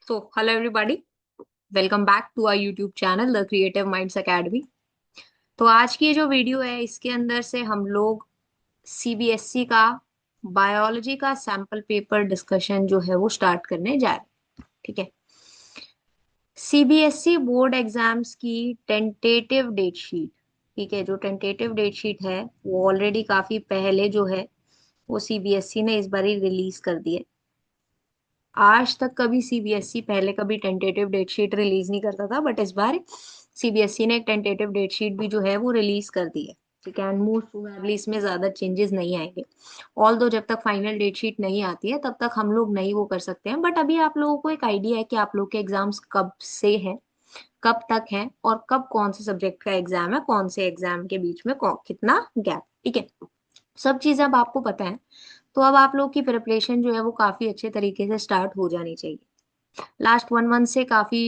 Hello everybody, welcome back to our YouTube channel, The Creative Minds Academy। तो आज की ये जो वीडियो है, इसके अंदर से हम लोग सीबीएसई का बायोलॉजी का सैंपल पेपर डिस्कशन जो है वो स्टार्ट करने जा रहे हैं। ठीक है। सीबीएसई बोर्ड एग्जाम्स की टेंटेटिव डेट शीट, ठीक है, जो टेंटेटिव डेट शीट है वो ऑलरेडी काफी पहले जो है वो सीबीएसई ने इस बार ही रिलीज कर दी है। आज तक कभी सीबीएसई पहले कभी टेंटेटिव डेट शीट रिलीज नहीं करता था, बट इस बार सीबीएसई ने एक टेंटेटिव डेट शीट भी जो है वो रिलीज कर दी है। ठीक है, एंड मोस्ट प्रोबेबली इसमें ज्यादा चेंजेस नहीं आएंगे। ऑल दो जब तक फाइनल डेट शीट नहीं आती है तब तक हम लोग नहीं वो कर सकते हैं, बट अभी आप लोगों को एक आइडिया है कि आप लोग के एग्जाम्स कब से हैं, कब तक हैं, और कब कौन से सब्जेक्ट का एग्जाम है, कौन से एग्जाम के बीच में कितना गैप। ठीक है, सब चीजें अब आपको पता है। तो अब आप लोग की प्रिपरेशन जो है वो काफी अच्छे तरीके से स्टार्ट हो जानी चाहिए। लास्ट 1 मंथ से काफी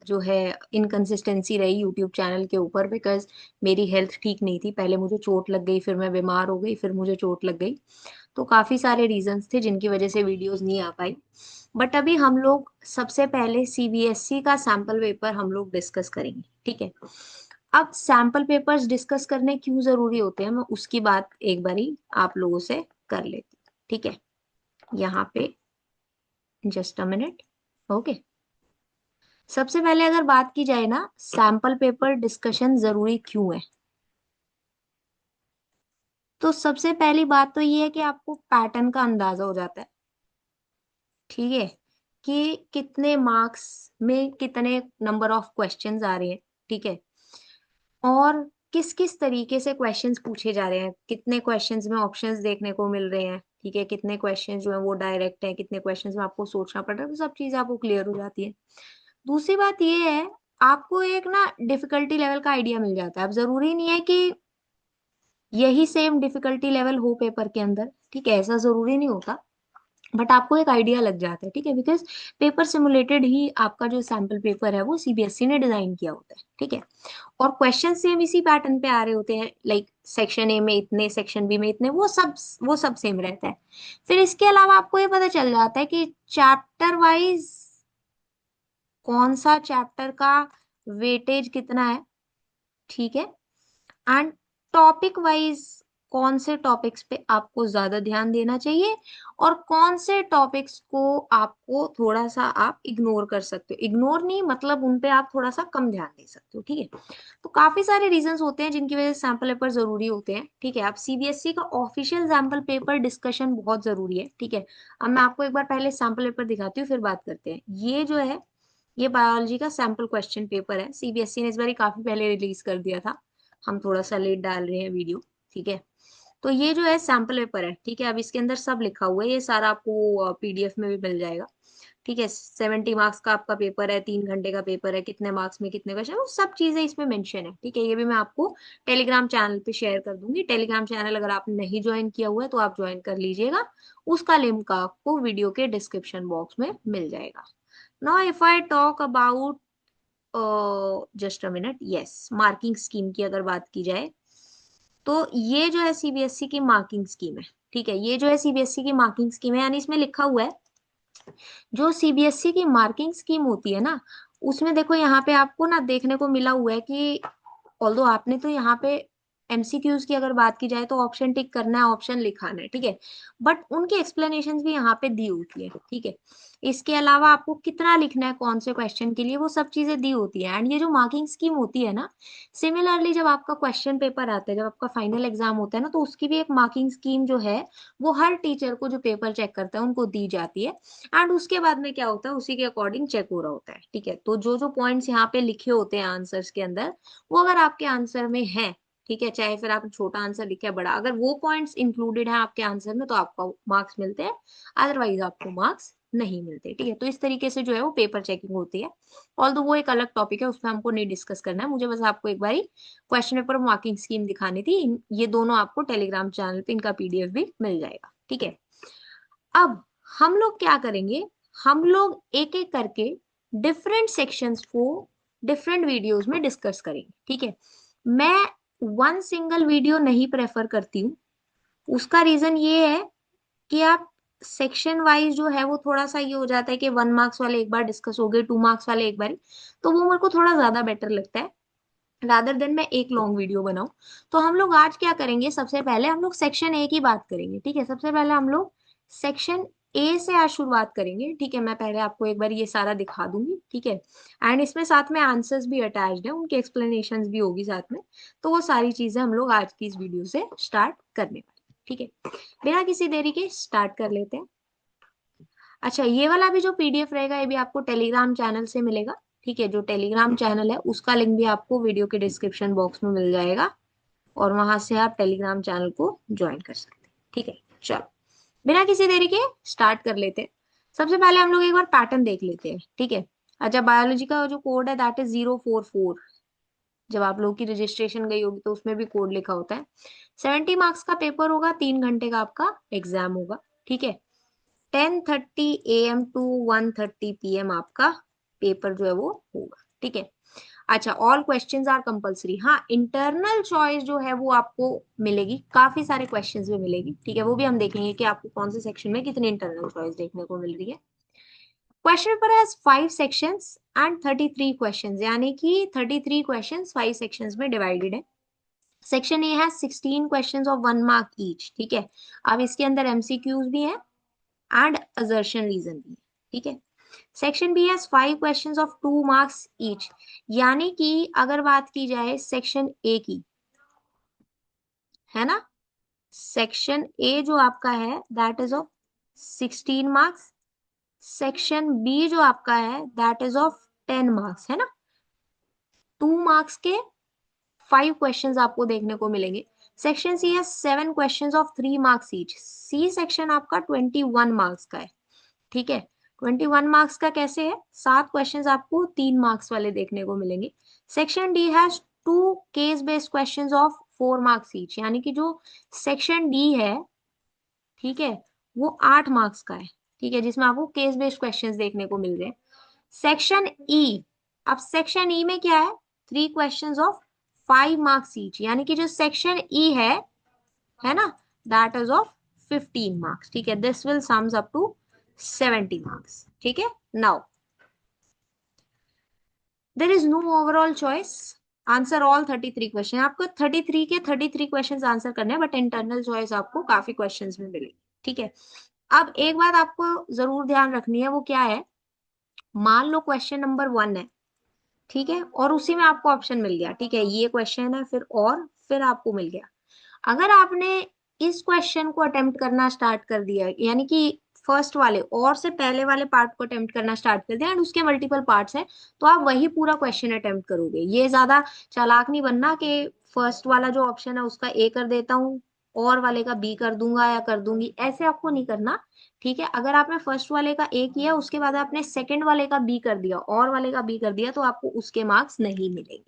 जो है इनकंसिस्टेंसी रही यूट्यूब चैनल के ऊपर, बिकॉज मेरी हेल्थ ठीक नहीं थी। पहले मुझे चोट लग गई, फिर मैं बीमार हो गई, फिर मुझे चोट लग गई। तो काफी सारे रीजंस थे जिनकी वजह से वीडियोस नहीं आ पाई। बट अभी हम लोग सबसे पहले सीबीएसई का सैंपल पेपर हम लोग डिस्कस करेंगे। ठीक है। अब सैंपल पेपर्स डिस्कस करने क्यों जरूरी होते हैं, मैं उसकी बात एक बारी आप लोगों से कर लेती हूँ। ठीक है, यहाँ पे जस्ट अ मिनट। ओके। सबसे पहले अगर बात की जाए ना, सैंपल पेपर डिस्कशन जरूरी क्यों है, तो सबसे पहली बात तो ये है कि आपको पैटर्न का अंदाजा हो जाता है। ठीक है, कि कितने मार्क्स में कितने नंबर ऑफ क्वेश्चंस आ रहे हैं। ठीक है, और किस किस तरीके से क्वेश्चंस पूछे जा रहे हैं, कितने क्वेश्चंस में ऑप्शंस देखने को मिल रहे हैं। ठीक है, कितने क्वेश्चंस जो है वो डायरेक्ट है, कितने क्वेश्चंस में आपको सोचना पड़ रहा है, तो सब चीजें आपको क्लियर हो जाती है। दूसरी बात ये है, आपको एक ना डिफिकल्टी लेवल का आइडिया मिल जाता है। अब जरूरी नहीं है कि यही सेम डिफिकल्टी लेवल हो पेपर के अंदर, ठीक है, ऐसा जरूरी नहीं होता, बट आपको एक आइडिया लग जाता है। ठीक है, बिकॉज पेपर सिमुलेटेड ही आपका जो सैंपल पेपर है वो सीबीएसई ने डिजाइन किया होता है। ठीक है, और क्वेश्चन सेम इसी पैटर्न पे आ रहे होते हैं, लाइक सेक्शन ए में इतने, सेक्शन बी में इतने, वो सब सेम रहता है। फिर इसके अलावा आपको ये पता चल जाता है कि चैप्टर वाइज कौन सा चैप्टर का वेटेज कितना है। ठीक है, एंड टॉपिक वाइज कौन से टॉपिक्स पे आपको ज्यादा ध्यान देना चाहिए, और कौन से टॉपिक्स को आपको थोड़ा सा आप इग्नोर कर सकते हो। इग्नोर नहीं मतलब उन पे आप थोड़ा सा कम ध्यान दे सकते हो। ठीक है, तो काफी सारे रीजंस होते हैं जिनकी वजह से सैंपल पेपर जरूरी होते हैं। ठीक है, अब सीबीएसई का ऑफिशियल सैंपल पेपर डिस्कशन बहुत जरूरी है। ठीक है, अब मैं आपको एक बार पहले सैंपल पेपर दिखाती हूँ, फिर बात करते हैं। ये जो है ये बायोलॉजी का सैंपल क्वेश्चन पेपर है। सीबीएसई ने इस बार काफी पहले रिलीज कर दिया था, हम थोड़ा सा लेट डाल रहे हैं वीडियो। ठीक है, तो ये जो है सैंपल पेपर है। ठीक है, अब इसके अंदर सब लिखा हुआ है, ये सारा आपको पीडीएफ में भी मिल जाएगा। ठीक है, 70 मार्क्स का आपका पेपर है, 3 घंटे का पेपर है, कितने मार्क्स में कितने क्वेश्चन, वो सब चीजें इसमें मेंशन है। ठीक है, ये भी मैं आपको टेलीग्राम चैनल पे शेयर कर दूंगी। टेलीग्राम चैनल अगर आपने नहीं ज्वाइन किया हुआ है तो आप ज्वाइन कर लीजिएगा, उसका लिंक आपको वीडियो के डिस्क्रिप्शन बॉक्स में मिल जाएगा। Now if I talk about just a minute, yes, marking scheme की अगर बात की जाए, तो ये जो है सीबीएसई की मार्किंग स्कीम है। ठीक है, ये जो है सीबीएसई की मार्किंग स्कीम है, यानी इसमें लिखा हुआ है जो सीबीएसई की मार्किंग स्कीम होती है ना, उसमें देखो यहाँ पे आपको ना देखने को मिला हुआ है कि ऑल्दो आपने तो यहाँ पे एमसीक्यूज की अगर बात की जाए तो ऑप्शन टिक करना है, ऑप्शन लिखाना है। ठीक है, बट उनकी एक्सप्लेनेशन भी यहाँ पे दी होती है। ठीक है, इसके अलावा आपको कितना लिखना है कौन से क्वेश्चन के लिए, वो सब चीजें दी होती है। एंड ये जो मार्किंग स्कीम होती है ना, सिमिलरली जब आपका क्वेश्चन पेपर आता है, जब आपका फाइनल एग्जाम होता है ना, तो उसकी भी एक मार्किंग स्कीम जो है वो हर टीचर को जो पेपर चेक करता है उनको दी जाती है। एंड उसके बाद में क्या होता है, उसी के अकॉर्डिंग चेक हो रहा होता है। ठीक है, तो जो जो पॉइंट्स यहाँ पे लिखे होते हैं आंसर्स के अंदर, वो अगर आपके आंसर में है, ठीक है, चाहे फिर आप छोटा आंसर लिखे बड़ा, अगर वो पॉइंट्स इंक्लूडेड है आपके आंसर में तो आपको मार्क्स मिलते हैं, अदरवाइज आपको मार्क्स नहीं मिलते। ठीक है, तो इस तरीके से जो है वो पेपर चेकिंग होती है। ऑल्दो वो एक अलग टॉपिक है, उसमें हमको नहीं डिस्कस करना है, मुझे बस आपको एक बारी क्वेश्चन पेपर मार्किंग स्कीम दिखानी थी। ये दोनों आपको टेलीग्राम चैनल पे इनका पीडीएफ भी मिल जाएगा। ठीक है, अब हम लोग क्या करेंगे, हम लोग एक एक करके डिफरेंट सेक्शंस को डिफरेंट वीडियोस में डिस्कस करेंगे। ठीक है, मैं वन सिंगल वीडियो नहीं प्रेफर करती हूँ। उसका रीजन ये है कि आप सेक्शन वाइज जो है वो थोड़ा सा ये हो जाता है कि 1 मार्क्स वाले एक बार डिस्कस हो गए, 2 मार्क्स वाले एक बार, तो वो मेरे को थोड़ा ज्यादा बेटर लगता है रादर देन मैं एक लॉन्ग वीडियो बनाऊं। तो हम लोग आज क्या करेंगे, सबसे पहले हम लोग सेक्शन ए की बात करेंगे। ठीक है, सबसे पहले हम लोग सेक्शन ए से आज शुरुआत करेंगे। ठीक है, मैं पहले आपको एक बार ये सारा दिखा दूंगी। ठीक है, एंड इसमें साथ में आंसर्स भी अटैच्ड है, उनके एक्सप्लेनेशंस भी होगी साथ में। तो वो सारी चीजें हम लोग आज की इस वीडियो से स्टार्ट करने वाले हैं। ठीक है, बिना किसी देरी के स्टार्ट कर लेते हैं। अच्छा, ये वाला भी जो पीडीएफ रहेगा ये भी आपको टेलीग्राम चैनल से मिलेगा। ठीक है, जो टेलीग्राम चैनल है उसका लिंक भी आपको वीडियो के डिस्क्रिप्शन बॉक्स में मिल जाएगा, और वहां से आप टेलीग्राम चैनल को ज्वाइन कर सकते हैं। ठीक है, चलो बिना किसी देरी के स्टार्ट कर लेते हैं। सबसे पहले हम लोग एक बार पैटर्न देख लेते हैं। ठीक है, अच्छा, बायोलॉजी का जो कोड है दैट इज 044। जब आप लोग की रजिस्ट्रेशन गई होगी तो उसमें भी कोड लिखा होता है। 70 मार्क्स का पेपर होगा, 3 घंटे का आपका एग्जाम होगा। ठीक है, 10:30 AM टू 1:30 PM आपका पेपर जो है वो होगा। ठीक है, अच्छा, ऑल क्वेश्चंस आर कंपलसरी। हाँ, इंटरनल चॉइस जो है वो आपको मिलेगी, काफी सारे क्वेश्चंस में मिलेगी। ठीक है, वो भी हम देखेंगे कि आपको कौन से सेक्शन में कितनी इंटरनल चॉइस देखने को मिल रही है। Question paper has 5 sections and 33 questions, यानी कि 33 क्वेश्चंस 5 sections में डिवाइडेड है। सेक्शन ए है 16 क्वेश्चंस ऑफ 1 मार्क ईच। ठीक है, अब इसके अंदर एमसीक्यूज भी है एंड असर्शन रीजन भी है। ठीक है, section B has 5 questions of 2 marks each, यानी कि अगर बात की जाए सेक्शन ए की, है ना, सेक्शन ए जो आपका है that is of 16 marks, section B जो आपका है दैट इज ऑफ 10 मार्क्स, है ना। 2 मार्क्स के 5 क्वेश्चंस आपको देखने को मिलेंगे। सेक्शन सी है 7 questions of 3 marks each, C section आपका 21 मार्क्स का है। ठीक है, 21 मार्क्स का कैसे है, 7 क्वेश्चंस आपको 3 मार्क्स वाले देखने को मिलेंगे। Section D has 2 case based questions of 4 marks each, यानी कि जो सेक्शन डी है, ठीक है, वो 8 मार्क्स का है। ठीक है, जिसमें आपको केस बेस्ड क्वेश्चंस देखने को मिल रहे हैं। सेक्शन ई, अब सेक्शन ई में क्या है, 3 क्वेश्चंस ऑफ 5 मार्क्स ईच, यानी कि जो सेक्शन ई है ना, दैट इज ऑफ 15 मार्क्स। ठीक है, this will sums up to 70 marks. ठीक है, now there is no overall choice, answer all 33 question. आपको 33 के 33 क्वेश्चन आंसर करने हैं, बट इंटरनल चॉइस आपको काफी क्वेश्चन में मिलेगी। ठीक है, अब एक बात आपको जरूर ध्यान रखनी है, वो क्या है, मान लो क्वेश्चन नंबर 1 है, ठीक है, और उसी में आपको ऑप्शन मिल गया। ठीक है, ये क्वेश्चन है, फिर आपको मिल गया। अगर आपने इस क्वेश्चन को अटेम्प्ट करना स्टार्ट कर दिया, यानी कि फर्स्ट वाले और से पहले वाले पार्ट को अटेम्प्ट करना स्टार्ट कर दिया एंड उसके मल्टीपल पार्ट्स हैं, तो आप वही पूरा क्वेश्चन अटेम्प्ट करोगे। ये ज्यादा चालाक नहीं बनना कि फर्स्ट वाला जो ऑप्शन है उसका ए कर देता हूँ और वाले का बी कर दूंगा या कर दूंगी, ऐसे आपको नहीं करना। ठीक है, अगर आपने फर्स्ट वाले का ए किया उसके बाद आपने सेकंड वाले का बी कर दिया और वाले का बी कर दिया, तो आपको उसके मार्क्स नहीं मिलेंगे।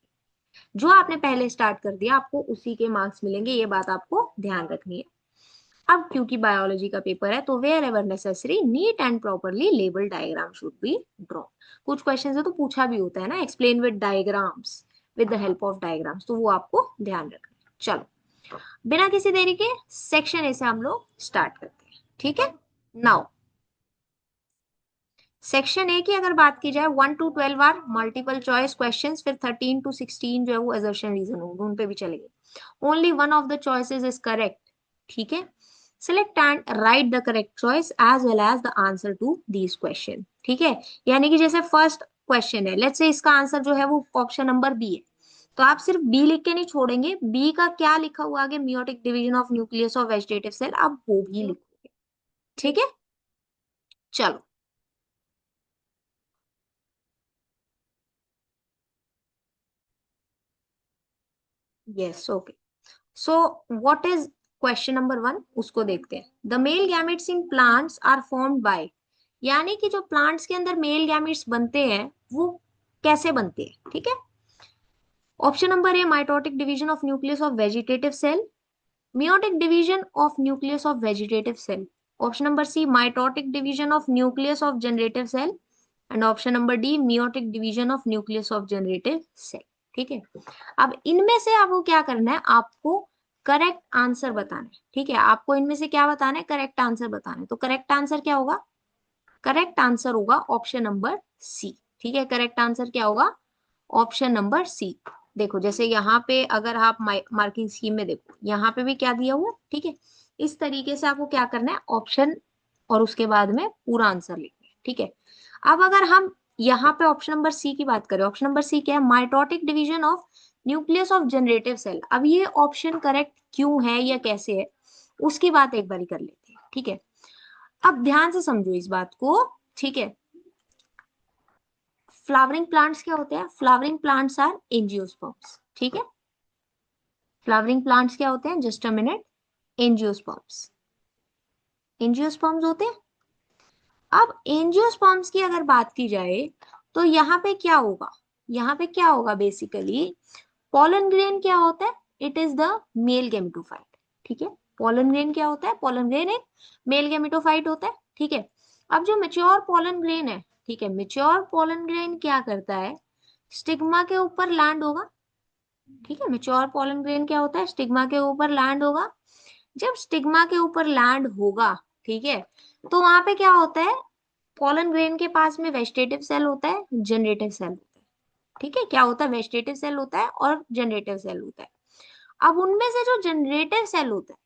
जो आपने पहले स्टार्ट कर दिया आपको उसी के मार्क्स मिलेंगे, ये बात आपको ध्यान रखनी है। अब क्योंकि बायोलॉजी का पेपर है तो wherever necessary neat and properly label diagram should be drawn. कुछ क्वेश्चन है तो पूछा भी होता है ना, explain with diagrams, with the help of diagrams, तो वो आपको ध्यान रखना है। चलो बिना किसी देरी के सेक्शन ए से हम लोग स्टार्ट करते हैं। ठीक है, नाउ सेक्शन ए की अगर बात की जाए 1 to 12 are multiple choice questions, फिर 13 to 16 जो है वो असर्शन रीजन होंगे, उन पे भी चलेंगे। Only one of the choices is correct. ठीक है, select and write the correct choice as well as the answer to these question. ठीक है, यानी कि जैसे फर्स्ट क्वेश्चन है, लेट्स से इसका आंसर जो है वो ऑप्शन नंबर बी है, तो आप सिर्फ बी लिख के नहीं छोड़ेंगे, बी का क्या लिखा हुआ आगे, meiotic division of nucleus of vegetative cell, आप वो भी लिखोगे। ठीक है, चलो yes okay. So what is question number 1, उसको देखते हैं। The male gametes in plants are formed by, यानी कि जो प्लांट्स के अंदर मेल गैमेट्स बनते हैं वो कैसे बनते हैं। ठीक है, option number A mitotic division of nucleus of vegetative cell, meiotic division of nucleus of vegetative cell, option number C mitotic division of nucleus of generative cell, and option number D meiotic division of nucleus of generative cell। ठीक है, अब इनमें से आपको क्या करना है, आपको करेक्ट आंसर बताना है। ठीक है, आपको इनमें से क्या बताना है, करेक्ट आंसर बताना है। तो करेक्ट आंसर क्या होगा, करेक्ट आंसर होगा ऑप्शन नंबर सी। ठीक है, करेक्ट आंसर क्या होगा, ऑप्शन नंबर सी। देखो जैसे यहाँ पे अगर आप मार्किंग स्कीम में देखो, यहाँ पे भी क्या दिया हुआ है। ठीक है, इस तरीके से आपको क्या करना है, ऑप्शन और उसके बाद में पूरा आंसर लिखना है। ठीक है, अब अगर हम यहाँ पे ऑप्शन नंबर सी की बात करें, ऑप्शन नंबर सी क्या है, mitotic division of nucleus of generative cell. अब ये ऑप्शन करेक्ट क्यों है या कैसे है, उसकी बात एक बारी कर लेते हैं। ठीक है, अब ध्यान से समझो इस बात को। ठीक है, फ्लावरिंग प्लांट्स क्या होते हैं, फ्लावरिंग प्लांट्स आर एंजियोस्पर्म्स। ठीक है, फ्लावरिंग प्लांट्स क्या होते हैं, just a minute, angiosperms, angiosperms होते हैं। अब एंजियोस्पर्म्स की अगर बात की जाए तो यहाँ पे क्या होगा, यहाँ पे क्या होगा बेसिकली, पोलन ग्रेन क्या होता है, it is the mail gametophyte. ठीक है, पोलन ग्रेन क्या होता है, पोलन ग्रेन एक मेल गेमेटोफाइट होता है। ठीक है, अब जो मेच्योर पोलन ग्रेन है, ठीक है, मेच्योर पोलन ग्रेन क्या करता है, स्टिग्मा के ऊपर लैंड होगा। ठीक है, मेच्योर पोलन ग्रेन क्या होता है, स्टिग्मा के ऊपर लैंड होगा। जब स्टिग्मा के ऊपर लैंड होगा, ठीक है, तो वहां पे क्या होता है, पोलन ग्रेन के पास में वेजिटेटिव सेल होता है, जनरेटिव सेल होता है। ठीक है, क्या होता है, वेजिटेटिव सेल होता है और जनरेटिव सेल होता है। अब उनमें से जो जनरेटिव सेल होता है,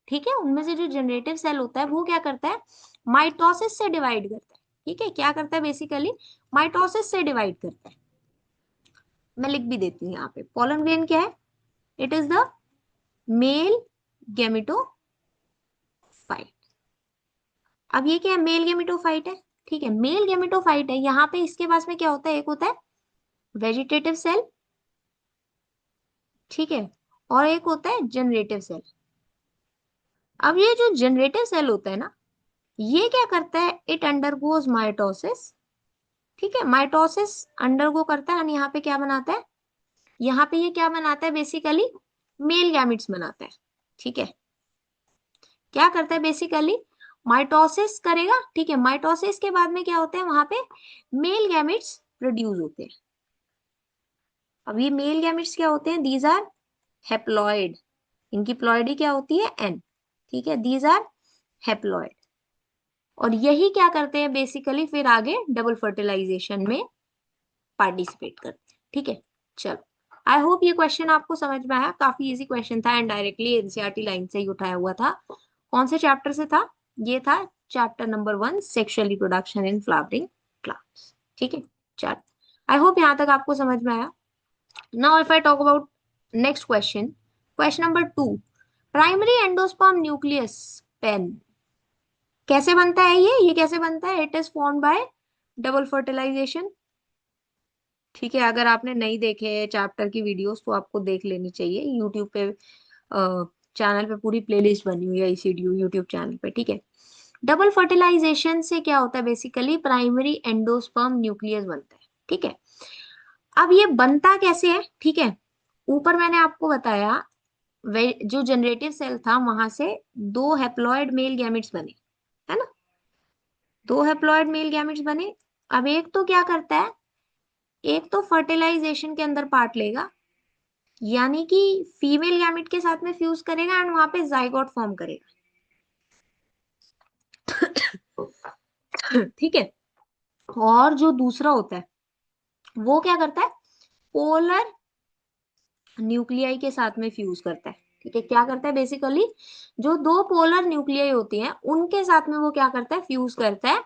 ठीक है, उनमें से जो जनरेटिव सेल होता है वो क्या करता है, माइटोसिस से डिवाइड करता है। ठीक है, क्या करता है बेसिकली, माइटोसिस से डिवाइड करता है। मैं लिख भी देती हूँ यहाँ पे, पोलन ग्रेन क्या है, it is the mail gametophyte. अब ये क्या है, मेल गेमेटोफाइट है। ठीक है, मेल गेमेटोफाइट है, यहाँ पे इसके पास में क्या होता है, एक होता है वेजिटेटिव सेल, ठीक है, और एक होता है जनरेटिव सेल। अब ये जो जनरेटिव सेल होता है ना, ये क्या करता है, इट अंडरगोज माइटोसिस। ठीक है, माइटोसिस अंडरगो करता है, और यहाँ पे क्या बनाता है, यहाँ पे ये क्या बनाता है बेसिकली, मेल गैमिट्स बनाता है। ठीक है, क्या करता है बेसिकली, माइटोसिस करेगा। ठीक है, माइटोसिस के बाद में क्या होता है, वहां पे मेल गैमिट्स प्रोड्यूस होते हैं। अब ये मेल गैमिट्स क्या होते हैं, दीज आर हेप्लॉइड, इनकी प्लॉइडी क्या होती है, एन। ठीक है, दीज आर हेप्लॉइड, और यही क्या करते हैं बेसिकली, फिर आगे डबल फर्टिलाइजेशन में पार्टिसिपेट करते हैं। ठीक है, चलो, आई होप ये क्वेश्चन आपको समझ में आया, काफी इजी क्वेश्चन था एंड डायरेक्टली एनसीईआरटी लाइन से ही उठाया हुआ था। कौन से चैप्टर से था, ये था chapter number 1, sexual reproduction in flowering plants. ठीक है, चलो, आई होप यहाँ तक आपको समझ में आया। Now if I talk about next question, question number 2, primary endosperm nucleus PEN कैसे बनता है, ये कैसे बनता है, it is formed by double fertilisation. ठीक है, अगर आपने नहीं देखे चैप्टर की वीडियोस तो आपको देख लेनी चाहिए, यूट्यूब पे चैनल पे पूरी प्लेलिस्ट बनी हुई है इसीडियो यूट्यूब चैनल पे। ठीक है, डबल फर्टिलाइजेशन से क्या होता है बेसिकली, प्राइमरी एंडोस्पर्म न्यूक्लियस बनता है। ठीक है, अब ये बनता कैसे है, ठीक है, ऊपर मैंने आपको बताया जो जनरेटिव सेल था वहां से दो हैप्लॉइड मेल गैमेट्स बने, है ना, दो हैप्लॉइड मेल गैमेट्स बने। अब एक तो क्या करता है, एक तो फर्टिलाइजेशन के अंदर पार्ट लेगा, यानी कि फीमेल गैमेट के साथ में फ्यूज करेगा एंड वहां पे जाइगोट फॉर्म करेगा। ठीक है, और जो दूसरा होता है वो क्या करता है, पोलर न्यूक्लियाई के साथ में फ्यूज करता है। ठीक है, क्या करता है बेसिकली, जो दो पोलर न्यूक्लियाई होती हैं उनके साथ में वो क्या करता है, फ्यूज करता है,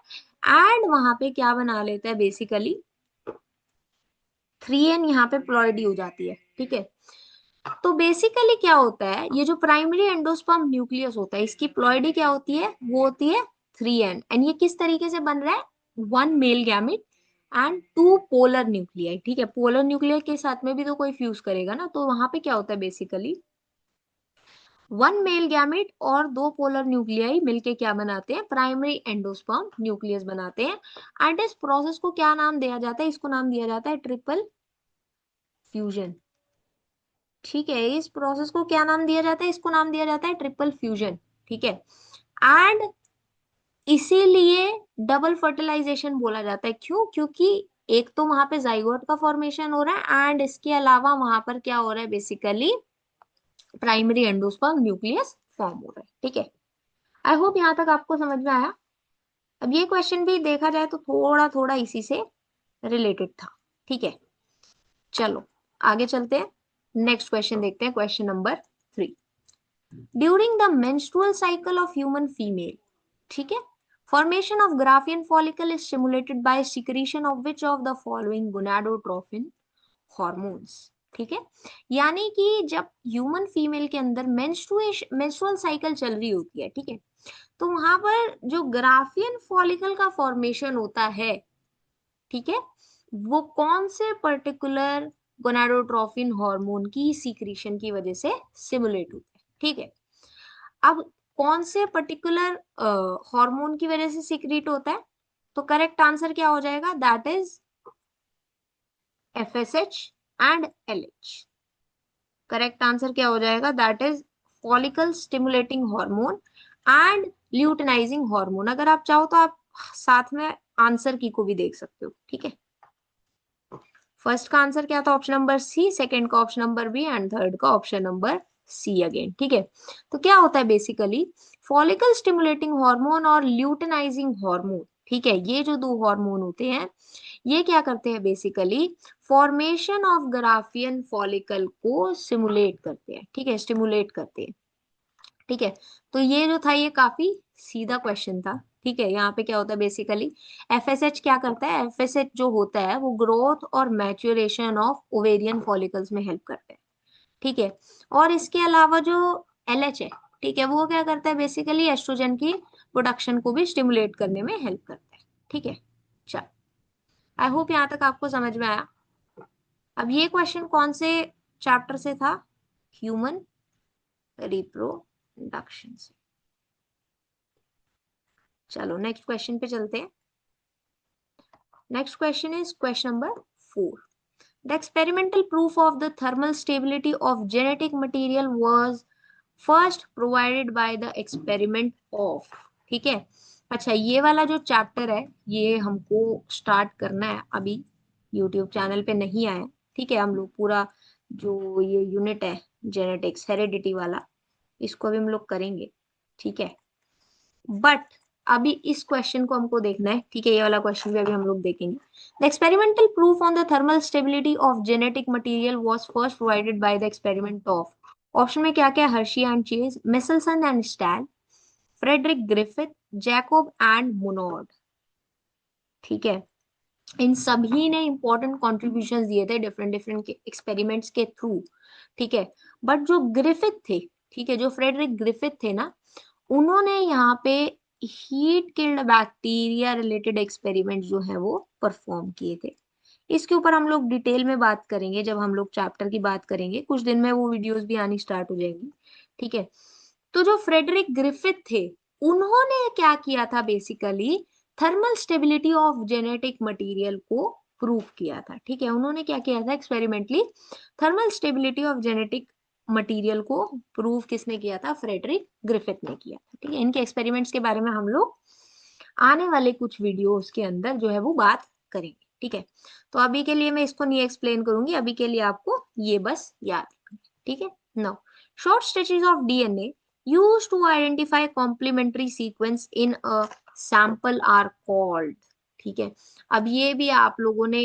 एंड वहां पे क्या बना लेता है बेसिकली, 3n यहाँ पे प्लॉइडी हो जाती है। ठीक है, तो बेसिकली क्या होता है, ये जो प्राइमरी एंडोस्पर्म न्यूक्लियस होता है इसकी प्लॉइडी क्या होती है, वो होती है 3n, एंड ये किस तरीके से बन रहा है, one male gamete and two polar nuclei. ठीक है, पोलर न्यूक्लियाई के साथ में भी तो कोई फ्यूज करेगा ना, तो वहां पे क्या होता है बेसिकली, वन मेल गैमेट और दो पोलर न्यूक्लियाई मिलके क्या बनाते हैं, प्राइमरी एंडोस्पर्म न्यूक्लियस बनाते हैं। एंड इस प्रोसेस को क्या नाम दिया जाता है, इसको नाम दिया जाता है ट्रिपल फ्यूजन। ठीक है, इस प्रोसेस को क्या नाम दिया जाता है, इसको नाम दिया जाता है ट्रिपल फ्यूजन। ठीक है, एंड इसीलिए डबल फर्टिलाइजेशन बोला जाता है, क्यों, क्योंकि एक तो वहां पे जाइगोट का फॉर्मेशन हो रहा है एंड इसके अलावा वहां पर क्या हो रहा है basically, primary endosperm nucleus form हो रहा है। ठीक है, आई होप यहाँ तक आपको समझ में आया। अब ये क्वेश्चन भी देखा जाए तो थोड़ा थोड़ा इसी से रिलेटेड था। ठीक है, चलो आगे चलते हैं, नेक्स्ट क्वेश्चन देखते हैं, question number 3। During the menstrual cycle of human female, ठीक है, formation of Graafian follicle is stimulated by secretion of which of the following gonadotropin hormones. ठीक है, यानी कि जब ह्यूमन फीमेल के अंदर मेंस्ट्रुअल साइकिल चल रही होती है, ठीक है, तो वहां पर जो ग्राफियन फॉलिकल का फॉर्मेशन होता है, ठीक है, वो कौन से पर्टिकुलर गोनाडोट्रोपिन हार्मोन की सीक्रेशन की वजह से सिमुलेट होता है। ठीक है, अब कौन से पर्टिकुलर हार्मोन की वजह से सीक्रेट होता है, तो करेक्ट आंसर क्या हो जाएगा, that is FSH and LH। Correct answer क्या हो जाएगा, that is follicle stimulating hormone and luteinizing hormone. अगर आप चाहो तो आप साथ में आंसर की को भी देख सकते हो। ठीक है, फर्स्ट का आंसर क्या था, ऑप्शन नंबर सी, सेकंड का option number B and third का ऑप्शन नंबर सी अगेन। ठीक है, तो क्या होता है बेसिकली, फॉलिकल स्टिमुलेटिंग हार्मोन और ल्यूटिनाइजिंग हार्मोन, ठीक है, ये जो दो हार्मोन होते हैं, ये क्या करते हैं basically, formation of Graafian follicle को सिमुलेट करते हैं। ठीक है, स्टिमुलेट करते हैं। ठीक है, तो ये जो था ये काफी सीधा क्वेश्चन था। ठीक है, यहाँ पे क्या होता है बेसिकली, FSH क्या करता है, FSH जो होता है वो ग्रोथ और मैच्योरेशन ऑफ ओवेरियन फॉलिकल्स में हेल्प करता है। ठीक है, और इसके अलावा जो LH है, ठीक है, वो क्या करता है बेसिकली, एस्ट्रोजन की प्रोडक्शन को भी स्टिमुलेट करने में हेल्प करता है। ठीक है, चल, आई होप यहाँ तक आपको समझ में आया। अब ये क्वेश्चन कौन से चैप्टर से था, ह्यूमन रिप्रोडक्शन से। चलो नेक्स्ट क्वेश्चन पे चलते हैं। Next question is question number 4। The experimental proof of the thermal stability of genetic material was first provided by the experiment of, ठीक है, अच्छा ये वाला जो चैप्टर है ये हमको स्टार्ट करना है अभी, यूट्यूब चैनल पे नहीं आया। ठीक है, हम लोग पूरा जो ये यूनिट है जेनेटिक्स हेरेडिटी वाला, इसको भी हम लोग करेंगे। ठीक है, बट अभी इस क्वेश्चन को हमको देखना है। ठीक है, ये वाला क्वेश्चन भी अभी हम लोग देखेंगे। The experimental proof on the thermal stability of genetic material was first provided by the experiment of, option में क्या क्या, Hershey and Chase, Meselson and Stahl, Frederick Griffith, Jacob and Monod. ठीक है, इन सभी ने इंपॉर्टेंट कॉन्ट्रीब्यूशन दिए थे डिफरेंट डिफरेंट एक्सपेरिमेंट्स के थ्रू। ठीक है, बट जो ग्रिफिथ थे, ठीक है, जो फ्रेडरिक ग्रिफिथ थे ना, उन्होंने यहाँ पे heat killed bacteria related experiment जो है वो परफॉर्म किए थे। इसके ऊपर हम लोग डिटेल में बात करेंगे जब हम लोग चैप्टर की बात करेंगे, कुछ दिन में वो वीडियोस भी आनी स्टार्ट हो जाएंगी। ठीक है, तो जो फ्रेडरिक ग्रिफिथ थे, उन्होंने क्या किया था basically, thermal stability of genetic material को प्रूव किया था। ठीक है, उन्होंने क्या किया था experimentally, thermal stability of genetic material को प्रूव किसने किया था, फ्रेडरिक ग्रिफिथ ने किया था। ठीक है, इनके एक्सपेरिमेंट्स के बारे में हम लोग आने वाले कुछ वीडियोस के अंदर जो है वो बात करेंगे। ठीक है, तो अभी के लिए मैं इसको नहीं एक्सप्लेन करूंगी, अभी के लिए आपको ये बस याद रखना है। ठीक है, now short stretches of DNA used to identify complementary sequence in a sample are called, ठीक है, अब ये भी आप लोगों ने